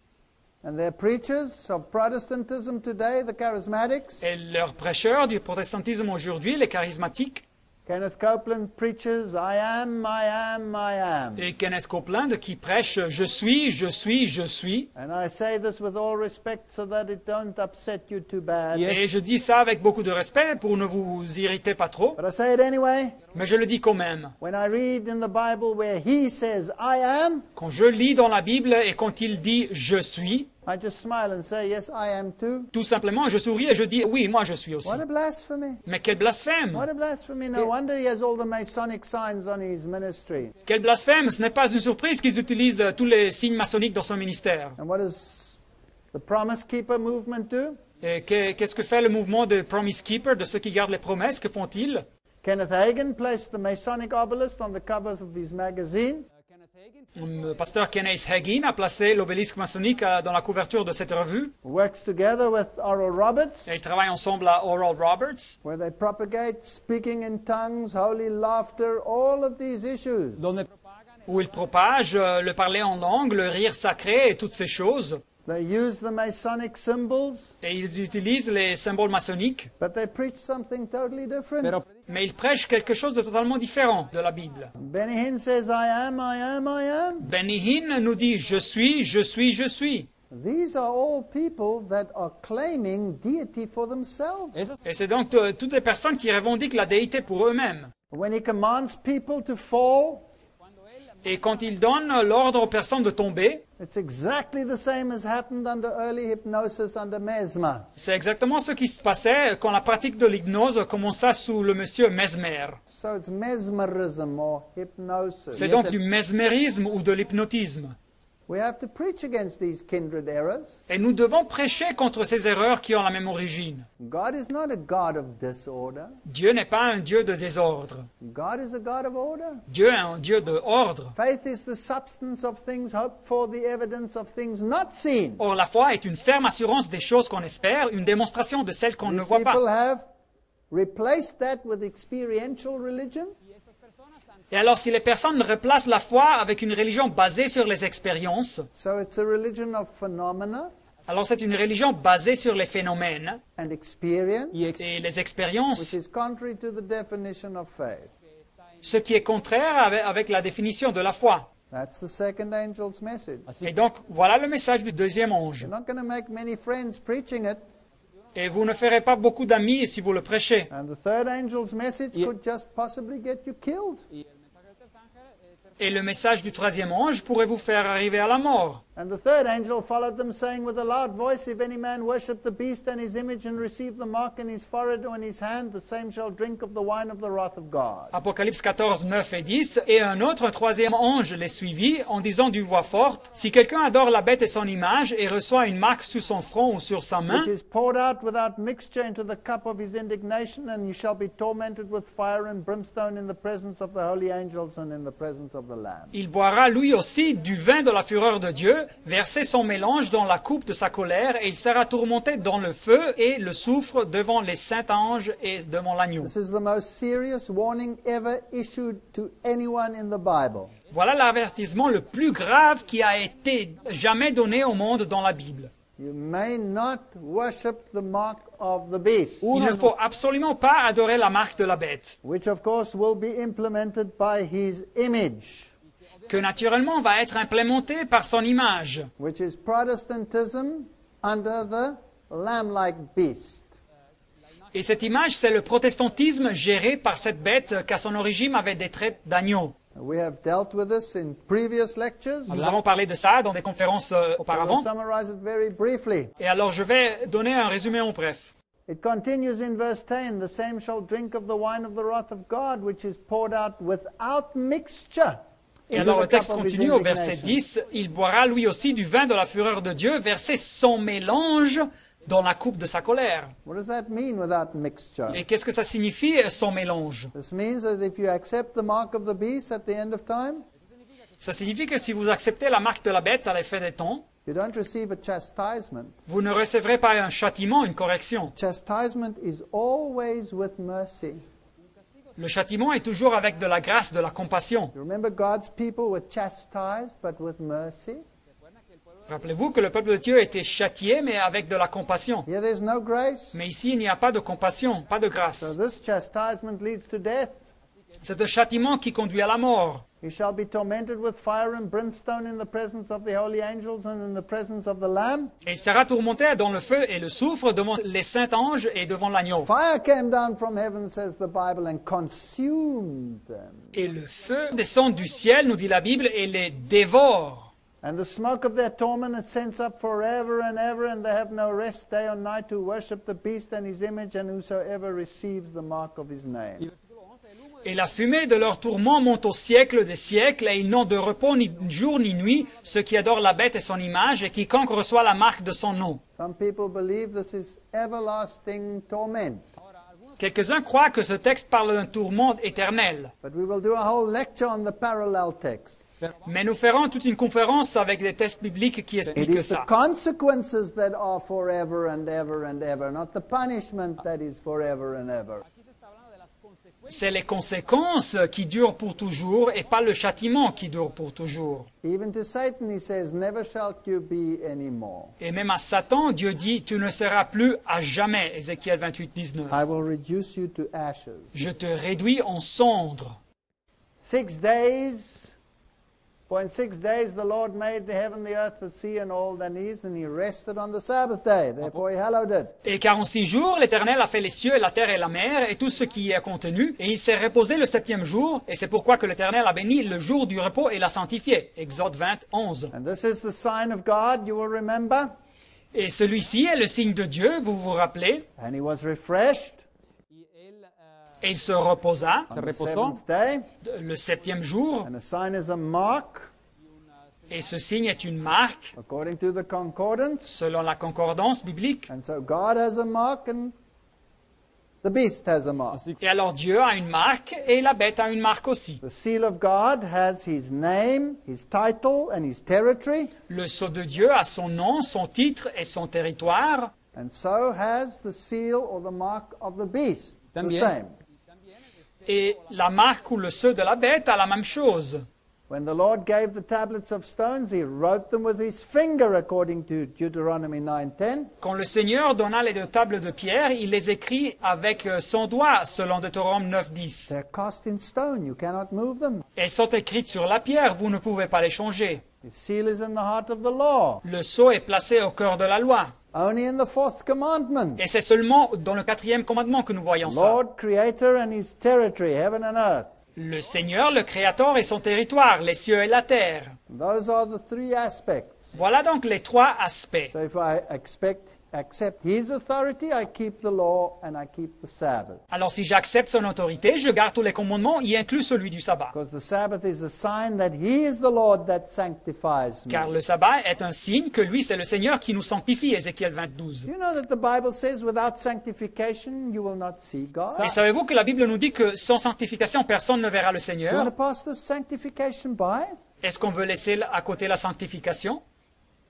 And their preachers of Protestantism today, the charismatics, Et leurs prêcheurs du protestantisme aujourd'hui, les charismatiques, Kenneth Copeland preaches, I am, I am, I am. et Kenneth Copeland qui prêche « Je suis, je suis, je suis And I say this with all respect so that it don't upset you too bad. Yes. ». Et je dis ça avec beaucoup de respect pour ne vous irriter pas trop, But I say it anyway. mais je le dis quand même. When I read in the Bible where he says, I am, Quand je lis dans la Bible et quand il dit « Je suis », I just smile and say, yes, I am too. tout simplement je souris et je dis « Oui, moi je suis aussi What a blasphemy. ». Mais quel blasphème! What a blasphemy. No wonder he has all the Masonic signs on his ministry. Quel blasphème! Ce n'est pas une surprise qu'ils utilisent tous les signes maçonniques dans son ministère. And what does the Promise Keeper movement do? Et qu'est-ce que fait le mouvement de Promise Keeper, de ceux qui gardent les promesses? Que font-ils? Kenneth Hagin placed the Masonic obelisk on the cover of his magazine. Kenneth Hagin Le pasteur Kenneth Hagin a placé l'obélisque maçonnique dans la couverture de cette revue. Works together with Oral Roberts, Et ils travaillent ensemble à Oral Roberts, where they propagate speaking in tongues, holy laughter, all of these issues. donde propagan où ils propagent le parler en langue, le rire sacré et toutes ces choses. They use the Masonic symbols, Et ils utilisent les symboles maçonniques, but they preach something totally different. pero mais ils prêchent quelque chose de totalement différent de la Bible. Benny Hinn says, I am, I am, I am. Benny Hinn nous dit « Je suis, je suis, je suis ». These are all people that are claiming deity for themselves. esas Et c'est donc toutes les personnes qui revendiquent la déité pour eux-mêmes. When he commands people to fall, Et quand ils donnent l'ordre aux personnes de tomber, it's exactly the same as happened under early hypnosis under Mesmer. c'est exactement ce qui se passait quand la pratique de l'hypnose commença sous le monsieur Mesmer. So it's mesmerism or hypnosis. C'est donc du mesmérisme ou de l'hypnotisme. We have to preach against these kindred errors. Et nous devons prêcher contre ces erreurs qui ont la même origine. God is not a God of disorder. Dieu n'est pas un Dieu de désordre. God is a God of order. Dieu est un Dieu de ordre. Faith is the substance of things hoped for, the evidence of things not seen. Or, la foi est une ferme assurance des choses qu'on espère, une démonstration de celles qu'on ne These voit people pas. have replaced that with experiential religion. Et alors, si les personnes replacent la foi avec une religion basée sur les expériences, So it's a religion of phenomena alors c'est une religion basée sur les phénomènes and experience, et les which expériences, is contrary to the definition of faith. ce qui est contraire avec la définition de la foi. That's the second angel's message. Et donc, voilà le message du deuxième ange. You're not going to make many friends preaching it. Et vous ne ferez pas beaucoup d'amis si vous le prêchez. And the third angel's message could just possibly get you killed. y el mensaje del tercer ángel Et le message du troisième ange pourrait vous faire arriver à la mort. And the third angel followed them, saying with a loud voice, If any man worship the beast and his image and receive the mark in his forehead or in his hand, the same shall drink of the wine of the wrath of God. Apocalypse 14, 9 et 10. Et un troisième ange les suivit en disant d'une voix forte, « Si quelqu'un adore la bête et son image et reçoit une marque sur son front ou sur sa main, Which is poured out without mixture into the cup of his indignation, and he shall be tormented with fire and brimstone in the presence of the holy angels and in the presence of the Lamb. il boira lui aussi du vin de la fureur de Dieu, verser son mélange dans la coupe de sa colère, et il sera tourmenté dans le feu et le soufre devant les saints anges et devant l'agneau. » This is the most serious warning ever issued to anyone in the Bible. Voilà l'avertissement le plus grave qui a été jamais donné au monde dans la Bible. You may not worship the mark of the beast, Il ne faut absolument pas adorer la marque de la bête, which of course will be implemented by his image, que naturellement va être implémenté par son image, which is Protestantism under the lamb-like beast. et cette image, c'est le protestantisme géré par cette bête qu'à son origine avait des traits d'agneau. We have dealt with this in previous lectures. Nous avons parlé de ça dans des conférences I will auparavant, summarize it very briefly. et alors je vais donner un résumé en bref. It continues in verse 10, the same shall drink of the wine of the wrath of God, which is poured out without mixture. Et into alors the le texte cup of his continue au verset indignation. 10, il boira lui aussi du vin de la fureur de Dieu, versé sans mélange dans la coupe de sa colère. What does that mean without mixture? Et qu'est-ce que ça signifie sans mélange? This means that if you accept the mark of the beast at the end of time, Ça signifie que si vous acceptez la marque de la bête à la fin des temps, you don't receive a chastisement. vous ne recevrez pas un châtiment, une correction. Chastisement is always with mercy. Le châtiment est toujours avec de la grâce, de la compassion. You remember God's people were chastised, but with mercy. Rappelez-vous que le peuple de Dieu a été châtié, mais avec de la compassion. Here there's no grace. Mais ici, il n'y a pas de compassion, pas de grâce. So this chastisement leads to death. C'est un châtiment qui conduit à la mort. He shall be tormented with fire and brimstone in the presence of the holy angels and in the presence of the Lamb. Et il sera tourmenté dans le feu et le soufre devant les saints anges et devant l'agneau. Fire came down from heaven, says the Bible, and consumed them. Et le feu descend du ciel, nous dit la Bible, et les dévore. And the smoke of their torment ascends up forever and ever, and they have no rest day or night to worship the beast and his image, and whosoever receives the mark of his name. Et la fumée de leur tourment monte au siècle des siècles, et ils n'ont de repos ni jour ni nuit, ceux qui adorent la bête et son image, et quiconque reçoit la marque de son nom. Some people believe this is everlasting torment. Quelques-uns croient que ce texte parle d'un tourment éternel. But we will do a whole lecture on the parallel text. Mais nous ferons toute une conférence avec des textes bibliques qui It expliquent is the ça. consequences that are forever and ever and ever, not the punishment that is forever and ever. C'est les conséquences qui durent pour toujours et pas le châtiment qui dure pour toujours. Even to Satan he says, never shalt you be anymore. Et même à Satan, Dieu dit, tu ne seras plus à jamais, Ézéchiel 28, 19. I will reduce you to ashes. Je te réduis en cendres. 6 days, for in 6 days the Lord made the heaven, the earth, the sea, and all that is, and he rested on the Sabbath day. Therefore he hallowed it. Et 46 jours, l'Éternel a fait les cieux et la terre et la mer et tout ce qui y est contenu, et il s'est reposé le septième jour, et c'est pourquoi que l'Éternel a béni le jour du repos et l'a sanctifié. Exode 20, 11. And this is the sign of God, you will remember. Et celui-ci est le signe de Dieu, vous vous rappelez, And he was refreshed et il se reposa on the reposó. seventh day. le septième jour, And a sign is a mark, et ce signe est une marque, according to the concordance. selon la concordance biblique. And so God has a mark and the beast has a mark. Et alors Dieu a une marque, et la bête a une marque aussi. The seal of God has his name, his title, and his territory. Le sceau de Dieu a son nom, son titre et son territoire, And so has the seal or the mark of the beast. The También. same. et la marque ou le sceau de la bête a la même chose. When the Lord gave the tablets of stones, he wrote them with his finger, according to Deuteronomy 9:10. Quand le Seigneur donna les deux tables de pierre, il les écrit avec son doigt, selon Deutéronome 9.10. They're cast in stone. You cannot move them. Elles sont écrites sur la pierre, vous ne pouvez pas les changer. His seal is in the heart of the law. Le sceau est placé au cœur de la loi. Only in the fourth commandment. Et c'est seulement dans le quatrième commandement que nous voyons ça. Lord, creator, and his territory, heaven and earth. Le Seigneur, le Créateur et son territoire, les cieux et la terre. Those are the three aspects. Voilà donc les trois aspects. So if I accept his authority, I keep the law and I keep the Sabbath. Alors si j'accepte son autorité, je garde tous les commandements, y inclut celui du sabbat. Because the Sabbath is a sign that he is the Lord that sanctifies me. Car le sabbat est un signe que lui, c'est le Seigneur qui nous sanctifie, Ézéchiel 22. You know that the Bible says without sanctification you will not see God. Et savez-vous que la Bible nous dit que sans sanctification, personne ne verra le You want Seigneur? to pass this sanctification by? Est-ce qu'on veut laisser à côté la sanctification?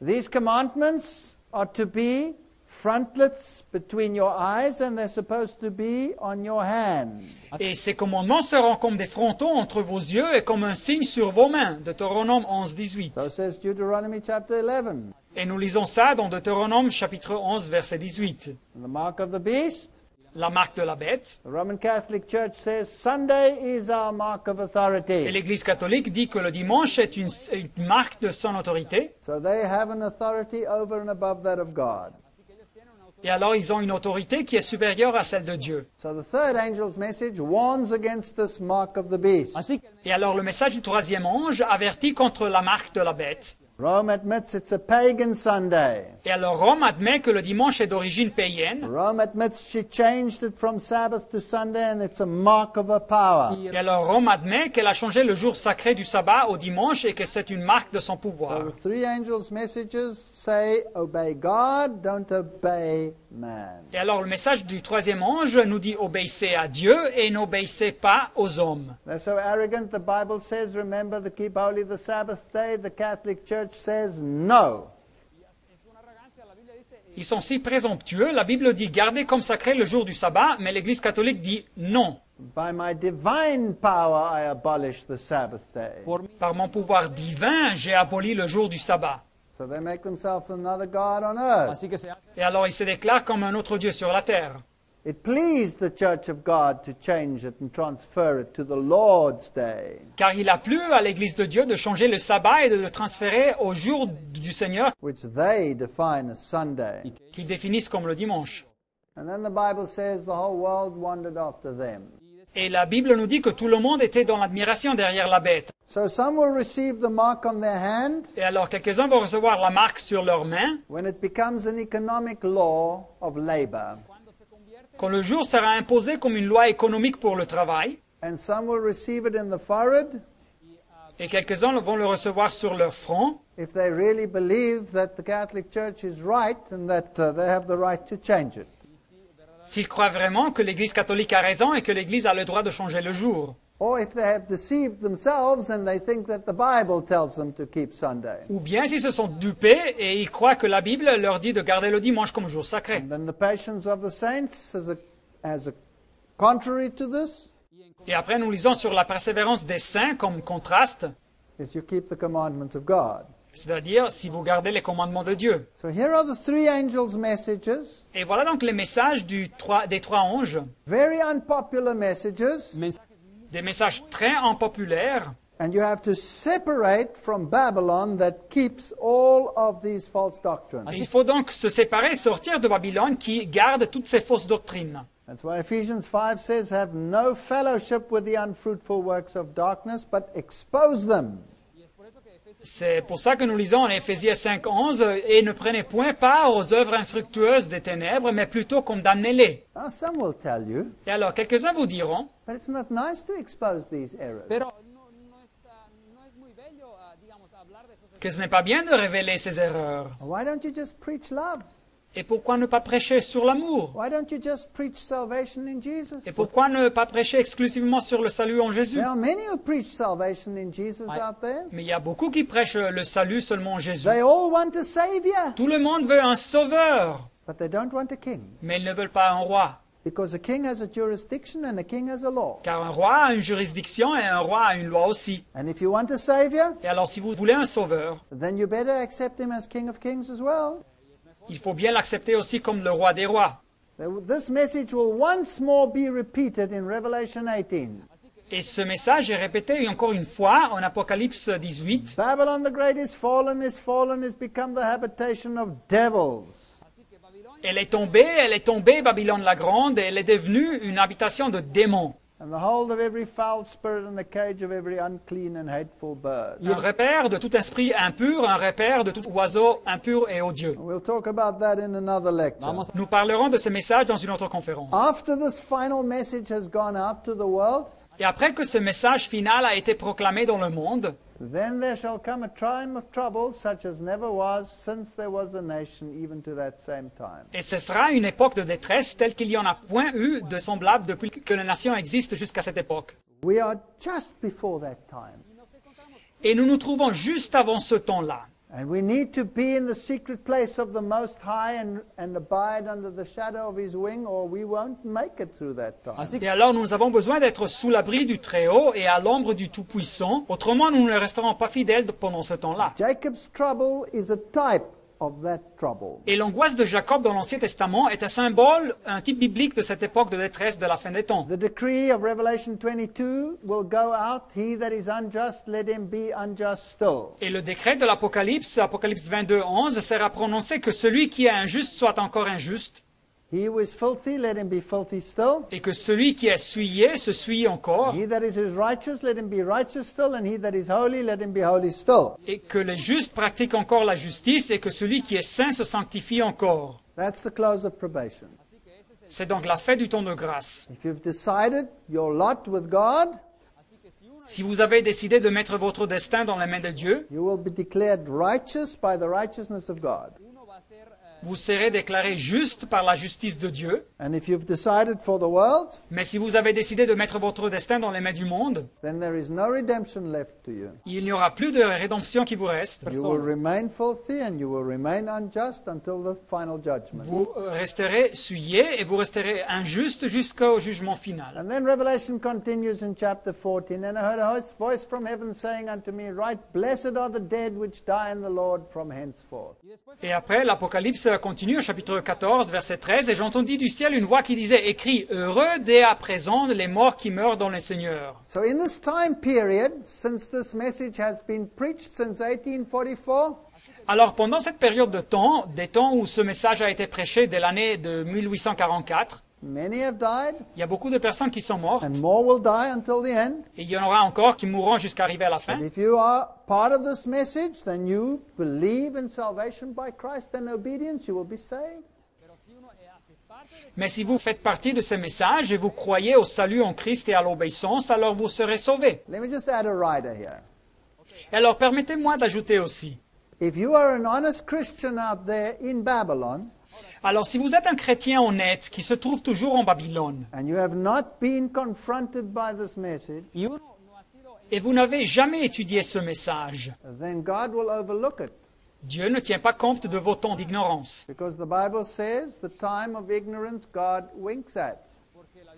These commandments are to be frontlets between your eyes and they're supposed to be on your hand. Et ces commandements seront comme des frontons entre vos yeux et comme un signe sur vos mains. Deutéronome 11, 18. So says Deuteronomy chapter 11. Et nous lisons ça dans Deutéronome chapitre 11, verset 18. And the mark of the beast, La marque de la bête. the Roman Catholic Church says Sunday is our mark of Et authority. l'Église catholique dit que le dimanche est une marque de son autorité. So they have an authority over and above that of God. Et alors ils ont une autorité qui est supérieure à celle de Dieu. So the third angel's message warns against this mark of the beast. Así que Et alors le message du troisième ange avertit contre la marque de la bête. Rome admits it's a pagan Sunday. Et alors Rome admet que le dimanche est d'origine païenne. Rome admits she changed it from Sabbath to Sunday and it's a mark of her power. Et alors Rome admet qu'elle a changé le jour sacré du sabbat au dimanche et que c'est une marque de son pouvoir. So the three angels' messages say, obey God, don't obey man. Et alors le message du troisième ange nous dit obéissez à Dieu et n'obéissez pas aux hommes. They're so arrogant, the Bible says, remember to keep holy the Sabbath day. The Catholic Church says no. Ils sont si présomptueux, la Bible dit gardez comme sacré le jour du sabbat, mais l'Église catholique dit non. By my divine power, I abolish the Sabbath day. Par mon pouvoir divin, j'ai aboli le jour du sabbat. So they make themselves another God on earth. Así que se hace Et alors ils se déclarent comme un autre Dieu sur la terre. It pleased the Church of God to change it and transfer it to the Lord's day, Car il a plu à l'Église de Dieu de changer le sabbat et de le transférer au jour du Seigneur which they define as Sunday. qu'ils définissent comme le dimanche. And then the Bible says the whole world wondered after them. Et la Bible nous dit que tout le monde était dans l'admiration derrière la bête. So some will receive the mark on their hand Et alors quelques-uns vont recevoir la marque sur leurs mains when it becomes an economic law of labor. quand le jour sera imposé comme une loi économique pour le travail. And some will receive it in the forehead Et quelques-uns vont le recevoir sur leur front if they really believe that the Catholic Church is right and that they have the right to change it. s'ils croient vraiment que l'Église catholique a raison et que l'Église a le droit de changer le jour. Or if they have deceived themselves and they think that the Bible tells them to keep Sunday. Ou bien s'ils se sont dupés et ils croient que la Bible leur dit de garder le dimanche comme jour sacré. And then the patience of the saints as a contrary to this Et après nous lisons sur la persévérance des saints comme contraste, is you keep the commandments of God. c'est-à-dire si vous gardez les commandements de Dieu. So here are the three angels' messages, Et voilà donc les messages des trois anges, very unpopular messages, mensajes des messages très impopulaires. and you have to separate from Babylon that keeps all of these false doctrines. Il faut donc se séparer, sortir de Babylone qui garde toutes ces fausses doctrines. That's why Ephesians 5 says, have no fellowship with the unfruitful works of darkness, but expose them. C'est pour ça que nous lisons en Éphésiens 5:11 et ne prenez point part aux œuvres infructueuses des ténèbres, mais plutôt condamnez-les. Now, some will tell you, Et alors, quelques-uns vous diront, but it's not nice to expose these errors. pero no es muy bello, digamos, hablar de esos que ce n'est pas bien de révéler ces erreurs. Why don't you just preach love? Et pourquoi ne pas prêcher sur l'amour? Why don't you just preach salvation in Jesus? Et pourquoi ne pas prêcher exclusivement sur le salut en Jésus? There are many who preach salvation in Jesus out there. Mais il y a beaucoup qui prêchent le salut seulement en Jésus. They all want a savior, Tout le monde veut un sauveur, but they don't want a king. mais ils ne veulent pas un roi. Because a king has a jurisdiction and a king has a law. Car un roi a une juridiction et un roi a une loi aussi. And if you want a savior, Et alors si vous voulez un sauveur, then you better accept him as King of Kings as well. il faut bien l'accepter aussi comme le roi des rois. This message will once more be repeated in Revelation 18. Et ce message est répété encore une fois en Apocalypse 18. Babylon the Great is fallen, is become the habitation of devils. Elle est tombée, Babylone la Grande, et elle est devenue une habitation de démons. And the hold of every foul spirit and the cage of every unclean and hateful bird. Un repère de tout esprit impur, un repère de tout oiseau impur et odieux. We'll talk about that in another lecture. Vamos Nous parlerons de ce message dans une autre conférence. After this final message has gone out to the world, Et après que ce message final a été proclamé dans le monde, then there shall come a time of trouble such as never was since there was a nation even to that same time. et ce sera une époque de détresse telle qu'il n'y en a point eu de semblable depuis que la nation existe jusqu'à cette époque. We are just before that time. Et nous nous trouvons juste avant ce temps-là. And we need to be in the secret place of the Most High and abide under the shadow of His wing, or we won't make it through that time. Así Et que alors nous avons besoin d'être sous l'abri du Très-Haut et à l'ombre du Tout-Puissant, autrement nous ne resterons pas fidèles pendant ce temps-là. Jacob's trouble is a type of that trouble. Et l'angoisse de Jacob dans l'Ancien Testament est un symbole, un type biblique de cette époque de détresse de la fin des temps. The decree of Revelation 22 will go out, he that is unjust, let him be unjust still. Et le décret de l'Apocalypse, Apocalypse 22, 11, sera prononcé que celui qui est injuste soit encore injuste. He who is filthy, let him be filthy still. et que celui qui est souillé se souille encore, He that is righteous, let him be righteous still. And he that is holy, let him be holy still. et que les justes pratiquent encore la justice, et que celui qui est saint se sanctifie encore. That's the close of probation. C'est donc la fin du temps de grâce. If you've decided your lot with God, Si vous avez décidé de mettre votre destin dans les mains de Dieu, you will be declared righteous by the righteousness of God. vous serez déclaré juste par la justice de Dieu. And if you've decided for the world, Mais si vous avez décidé de mettre votre destin dans les mains du monde, then there is no redemption left to you. il n'y aura plus de rédemption qui vous reste. You will remain filthy and you will remain unjust until the final judgment. Vous resterez souillé et vous resterez injuste jusqu'au jugement final. And then Revelation continues in chapter 14. And I heard a voice from heaven saying unto me, Write, blessed are the dead which die in the Lord from henceforth. Et après, l'Apocalypse continue au chapitre 14, verset 13, et j'entendis du ciel une voix qui disait, écrit, heureux dès à présent les morts qui meurent dans les seigneurs. So in this time period, since this message has been preached since 1844, Alors pendant cette période de temps, des temps où ce message a été prêché dès l'année de 1844, many have died, il y a beaucoup de personnes qui sont mortes, and more will die until the end. et il y en aura encore qui mourront jusqu'à arriver à la fin. But if you are part of this message, then you believe in salvation by Christ and obedience, you will be saved. Mais si vous faites partie de ces messages et vous croyez au salut en Christ et à l'obéissance, alors vous serez sauvés. Let me just add a rider here. Et alors permettez-moi d'ajouter aussi, If you are an honest Christian out there in Babylon, alors si vous êtes un chrétien honnête qui se trouve toujours en Babylone, and you have not been confronted by this message, et vous n'avez jamais étudié ce message, then God will overlook it. Dieu ne tient pas compte de vos temps d'ignorance, Because the Bible says the time of ignorance God winks at.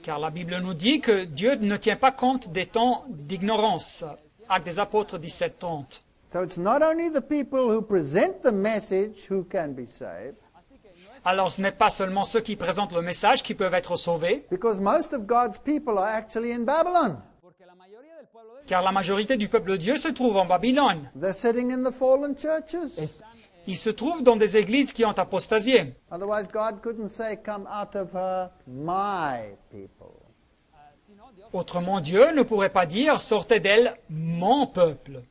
car la Bible nous dit que Dieu ne tient pas compte des temps d'ignorance. Actes des Apôtres 17:30. So it's not only the people who present the message who can be saved, Alors ce n'est pas seulement ceux qui présentent le message qui peuvent être sauvés, because most of God's people are actually in Babylon. car la majorité du peuple de Dieu se trouve en Babylone. They're sitting in the fallen churches. Ils se trouvent dans des églises qui ont apostasié. Otherwise, God couldn't say, Come out of her, my people. Autrement, Dieu ne pourrait pas dire « Sortez d'elle, mon peuple ».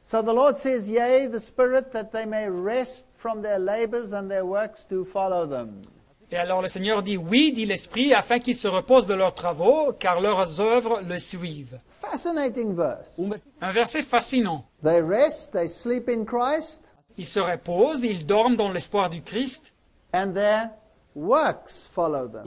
So the Lord says, Yea, the Spirit, that they may rest from their labors and their works do follow them. Et alors le Seigneur dit « Oui, dit l'Esprit, afin qu'ils se reposent de leurs travaux, car leurs œuvres le suivent. Fascinating verse. » Un verset fascinant. They rest, they sleep in Christ, Ils se reposent, ils dorment dans l'espoir du Christ, and their works follow them.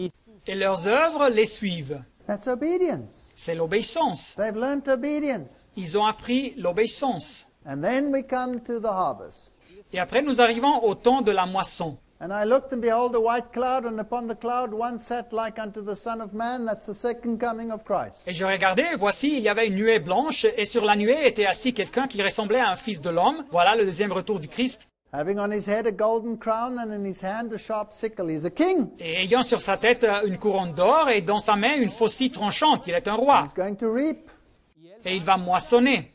et leurs œuvres les suivent. That's obedience. C'est l'obéissance. They've learnt obedience. Ils ont appris l'obéissance. And then we come to the harvest. Et après, nous arrivons au temps de la moisson. And I looked and behold a white cloud, and upon the cloud one sat like unto the Son of Man. That's the second coming of Christ. Et je regardais, voici, il y avait une nuée blanche, et sur la nuée était assis quelqu'un qui ressemblait à un fils de l'homme. Voilà le deuxième retour du Christ. Having on his head a golden crown, and in his hand a sharp sickle. He's a king. Et ayant sur sa tête une couronne d'or, et dans sa main une faucille tranchante. Il est un roi. He's going to reap. Et il va moissonner.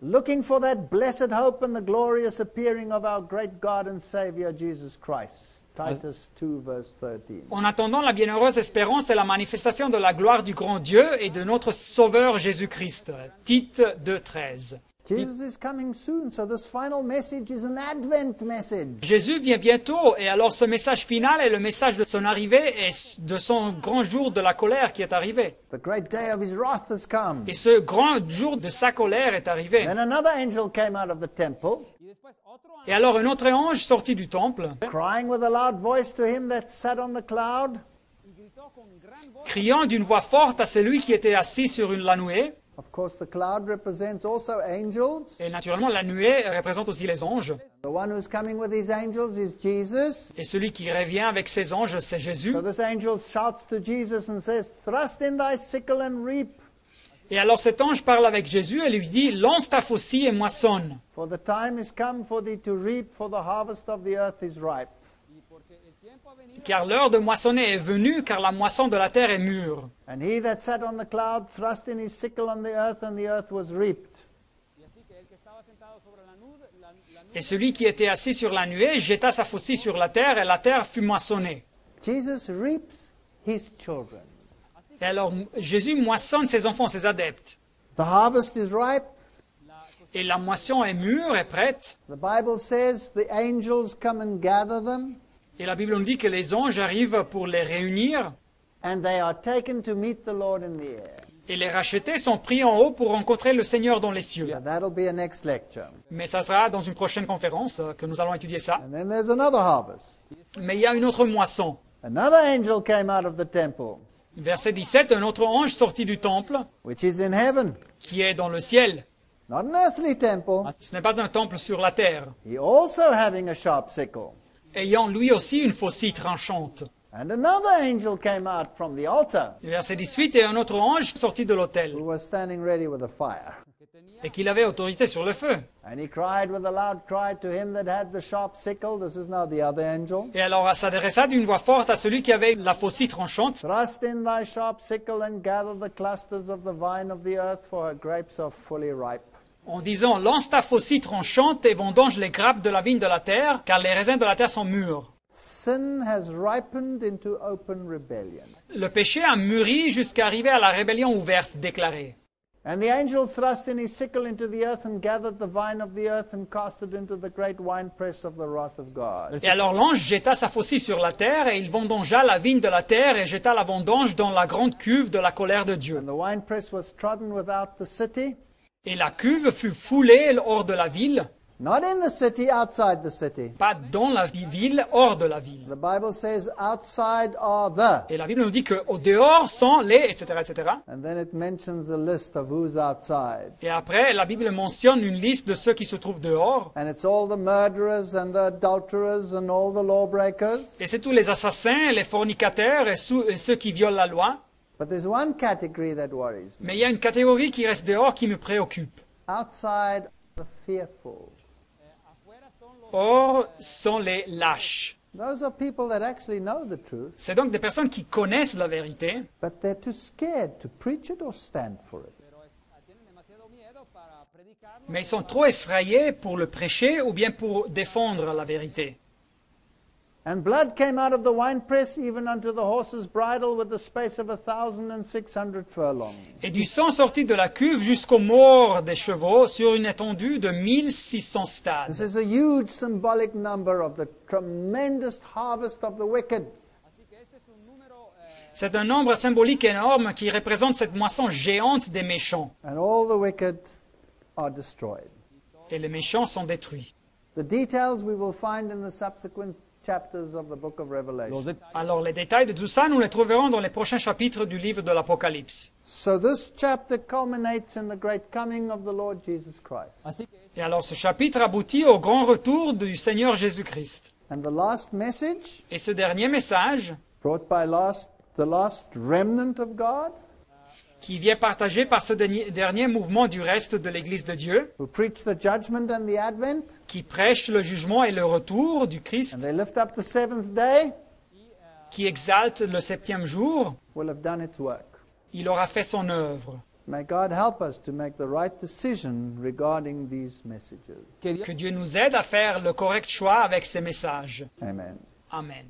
Looking for that blessed hope and the glorious appearing of our great God and Savior Jesus Christ. Titus 2, verse 13. En attendant la bienheureuse espérance et la manifestation de la gloire du grand Dieu et de notre Sauveur Jésus-Christ. Tite 2:13. Jesus is coming soon, so this final message is an Advent message. Jésus vient bientôt, et alors ce message final est le message de son arrivée et de son grand jour de la colère qui est arrivé. The great day of his wrath has come. Et ce grand jour de sa colère est arrivé. Then another angel came out of the temple, Et alors un autre ange sortit du temple, crying with a loud voice to him that sat on the cloud. criant d'une voix forte à celui qui était assis sur la nuée. Of course, the cloud represents also angels. Et naturellement, la nuée représente aussi les anges. The one who's coming with these angels is Jesus. Et celui qui revient avec ses anges, c'est Jésus. So this angel shouts to Jesus and says, Thrust in thy sickle and reap, Et alors cet ange parle avec Jésus et lui dit, lance ta faucille et moissonne. for the time is come for thee to reap, for the harvest of the earth is ripe. Car l'heure de moissonner est venue, car la moisson de la terre est mûre. And he that sat on the cloud thrust in his sickle on the earth was reaped. Et celui qui était assis sur la nuée jeta sa faucille sur la terre, et la terre fut moissonnée. Jesus reaps his children. Et alors Jésus moissonne ses enfants, ses adeptes. The harvest is ripe. Et la moisson est mûre, est prête. The Bible says the angels come and gather them, Et la Bible nous dit que les anges arrivent pour les réunir. and they are taken to meet the Lord in the air. Et les rachetés sont pris en haut pour rencontrer le Seigneur dans les cieux. Now, that'll be a next lecture. Mais ça sera dans une prochaine conférence que nous allons étudier ça. And then there's another harvest. Mais il y a une autre moisson. Another angel came out of the temple, Verset 17, un autre ange sortit du temple, which is in heaven. qui est dans le ciel. Not an earthly temple. Ce n'est pas un temple sur la terre. He also having a sharp sickle. Ayant lui aussi une faucille tranchante. And another angel came out from the altar, Verset 18, et un autre ange sortit de l'autel, who was standing ready with a fire. et qu'il avait autorité sur le feu. And he cried with a loud cry to him that had the sharp sickle. This is now the other angel. Et alors s'adressa d'une voix forte à celui qui avait la faucille tranchante. Thrust in thy sharp sickle and gather the clusters of the vine of the earth, for her grapes are fully ripe. En disant, lance ta faucille tranchante et vendange les grappes de la vigne de la terre, car les raisins de la terre sont mûrs. Sin has ripened into open rebellion. Le péché a mûri jusqu'à arriver à la rébellion ouverte, déclarée. And the angel thrust in his sickle into the earth and gathered the vine of the earth and cast it into the great winepress of the wrath of God. Et alors l'ange jeta sa faucille sur la terre, et il vendangea la vigne de la terre, et jeta la vendange dans la grande cuve de la colère de Dieu. And the winepress was trodden without the city, Et la cuve fut foulée hors de la ville, not in the city, outside the city. pas dans la ville, hors de la ville. The Bible says outside are the. Et la Bible nous dit qu'au dehors sont les, etc., etc. And then it mentions a list of who's outside. Et après, la Bible mentionne une liste de ceux qui se trouvent dehors. And it's all the murderers and the adulterers and all the lawbreakers. Et c'est tous les assassins, les fornicateurs et ceux qui violent la loi. But there's one category that worries me. Mais il y a une catégorie qui reste dehors qui me préoccupe. Outside, the fearful. Or sont les lâches. Those are people that actually know the truth, C'est donc des personnes qui connaissent la vérité, but they're too scared to preach it or stand for it. tienen demasiado miedo para predicarlo. mais ils sont trop effrayés pour le prêcher ou bien pour défendre la vérité. And blood came out of the winepress even unto the horse's bridle with the space of 1,600 furlongs. Et du sang sortit de la cuve jusqu'aux morts des chevaux sur une étendue de 1600 This stades. is a huge symbolic number of the tremendous harvest of the wicked. Así que este es un número C'est un nombre symbolique énorme qui représente cette moisson géante des méchants. And all the wicked are destroyed. Et les méchants sont détruits. The details we will find in the subsequent chapters of the book of los Revelation. detalles. Alors les détails de tout ça, nous les trouverons dans les prochains chapitres du livre de l'Apocalypse. So this chapter culminates in the great coming of the Lord Jesus Christ. Así que Et alors ce chapitre aboutit au grand retour du Seigneur Jésus-Christ. And the last message Et ce dernier message, brought by the last remnant of God, qui vient partager par ce dernier mouvement du reste de l'Église de Dieu, who preach the judgment and the advent, qui prêche le jugement et le retour du Christ, and they lift up the seventh day, qui exalte le septième jour, will have done its work. il aura fait son œuvre. May God help us to make the right decision regarding these messages. que Dios Que Dieu nous aide à faire le correct choix avec ces messages. Amen. Amen.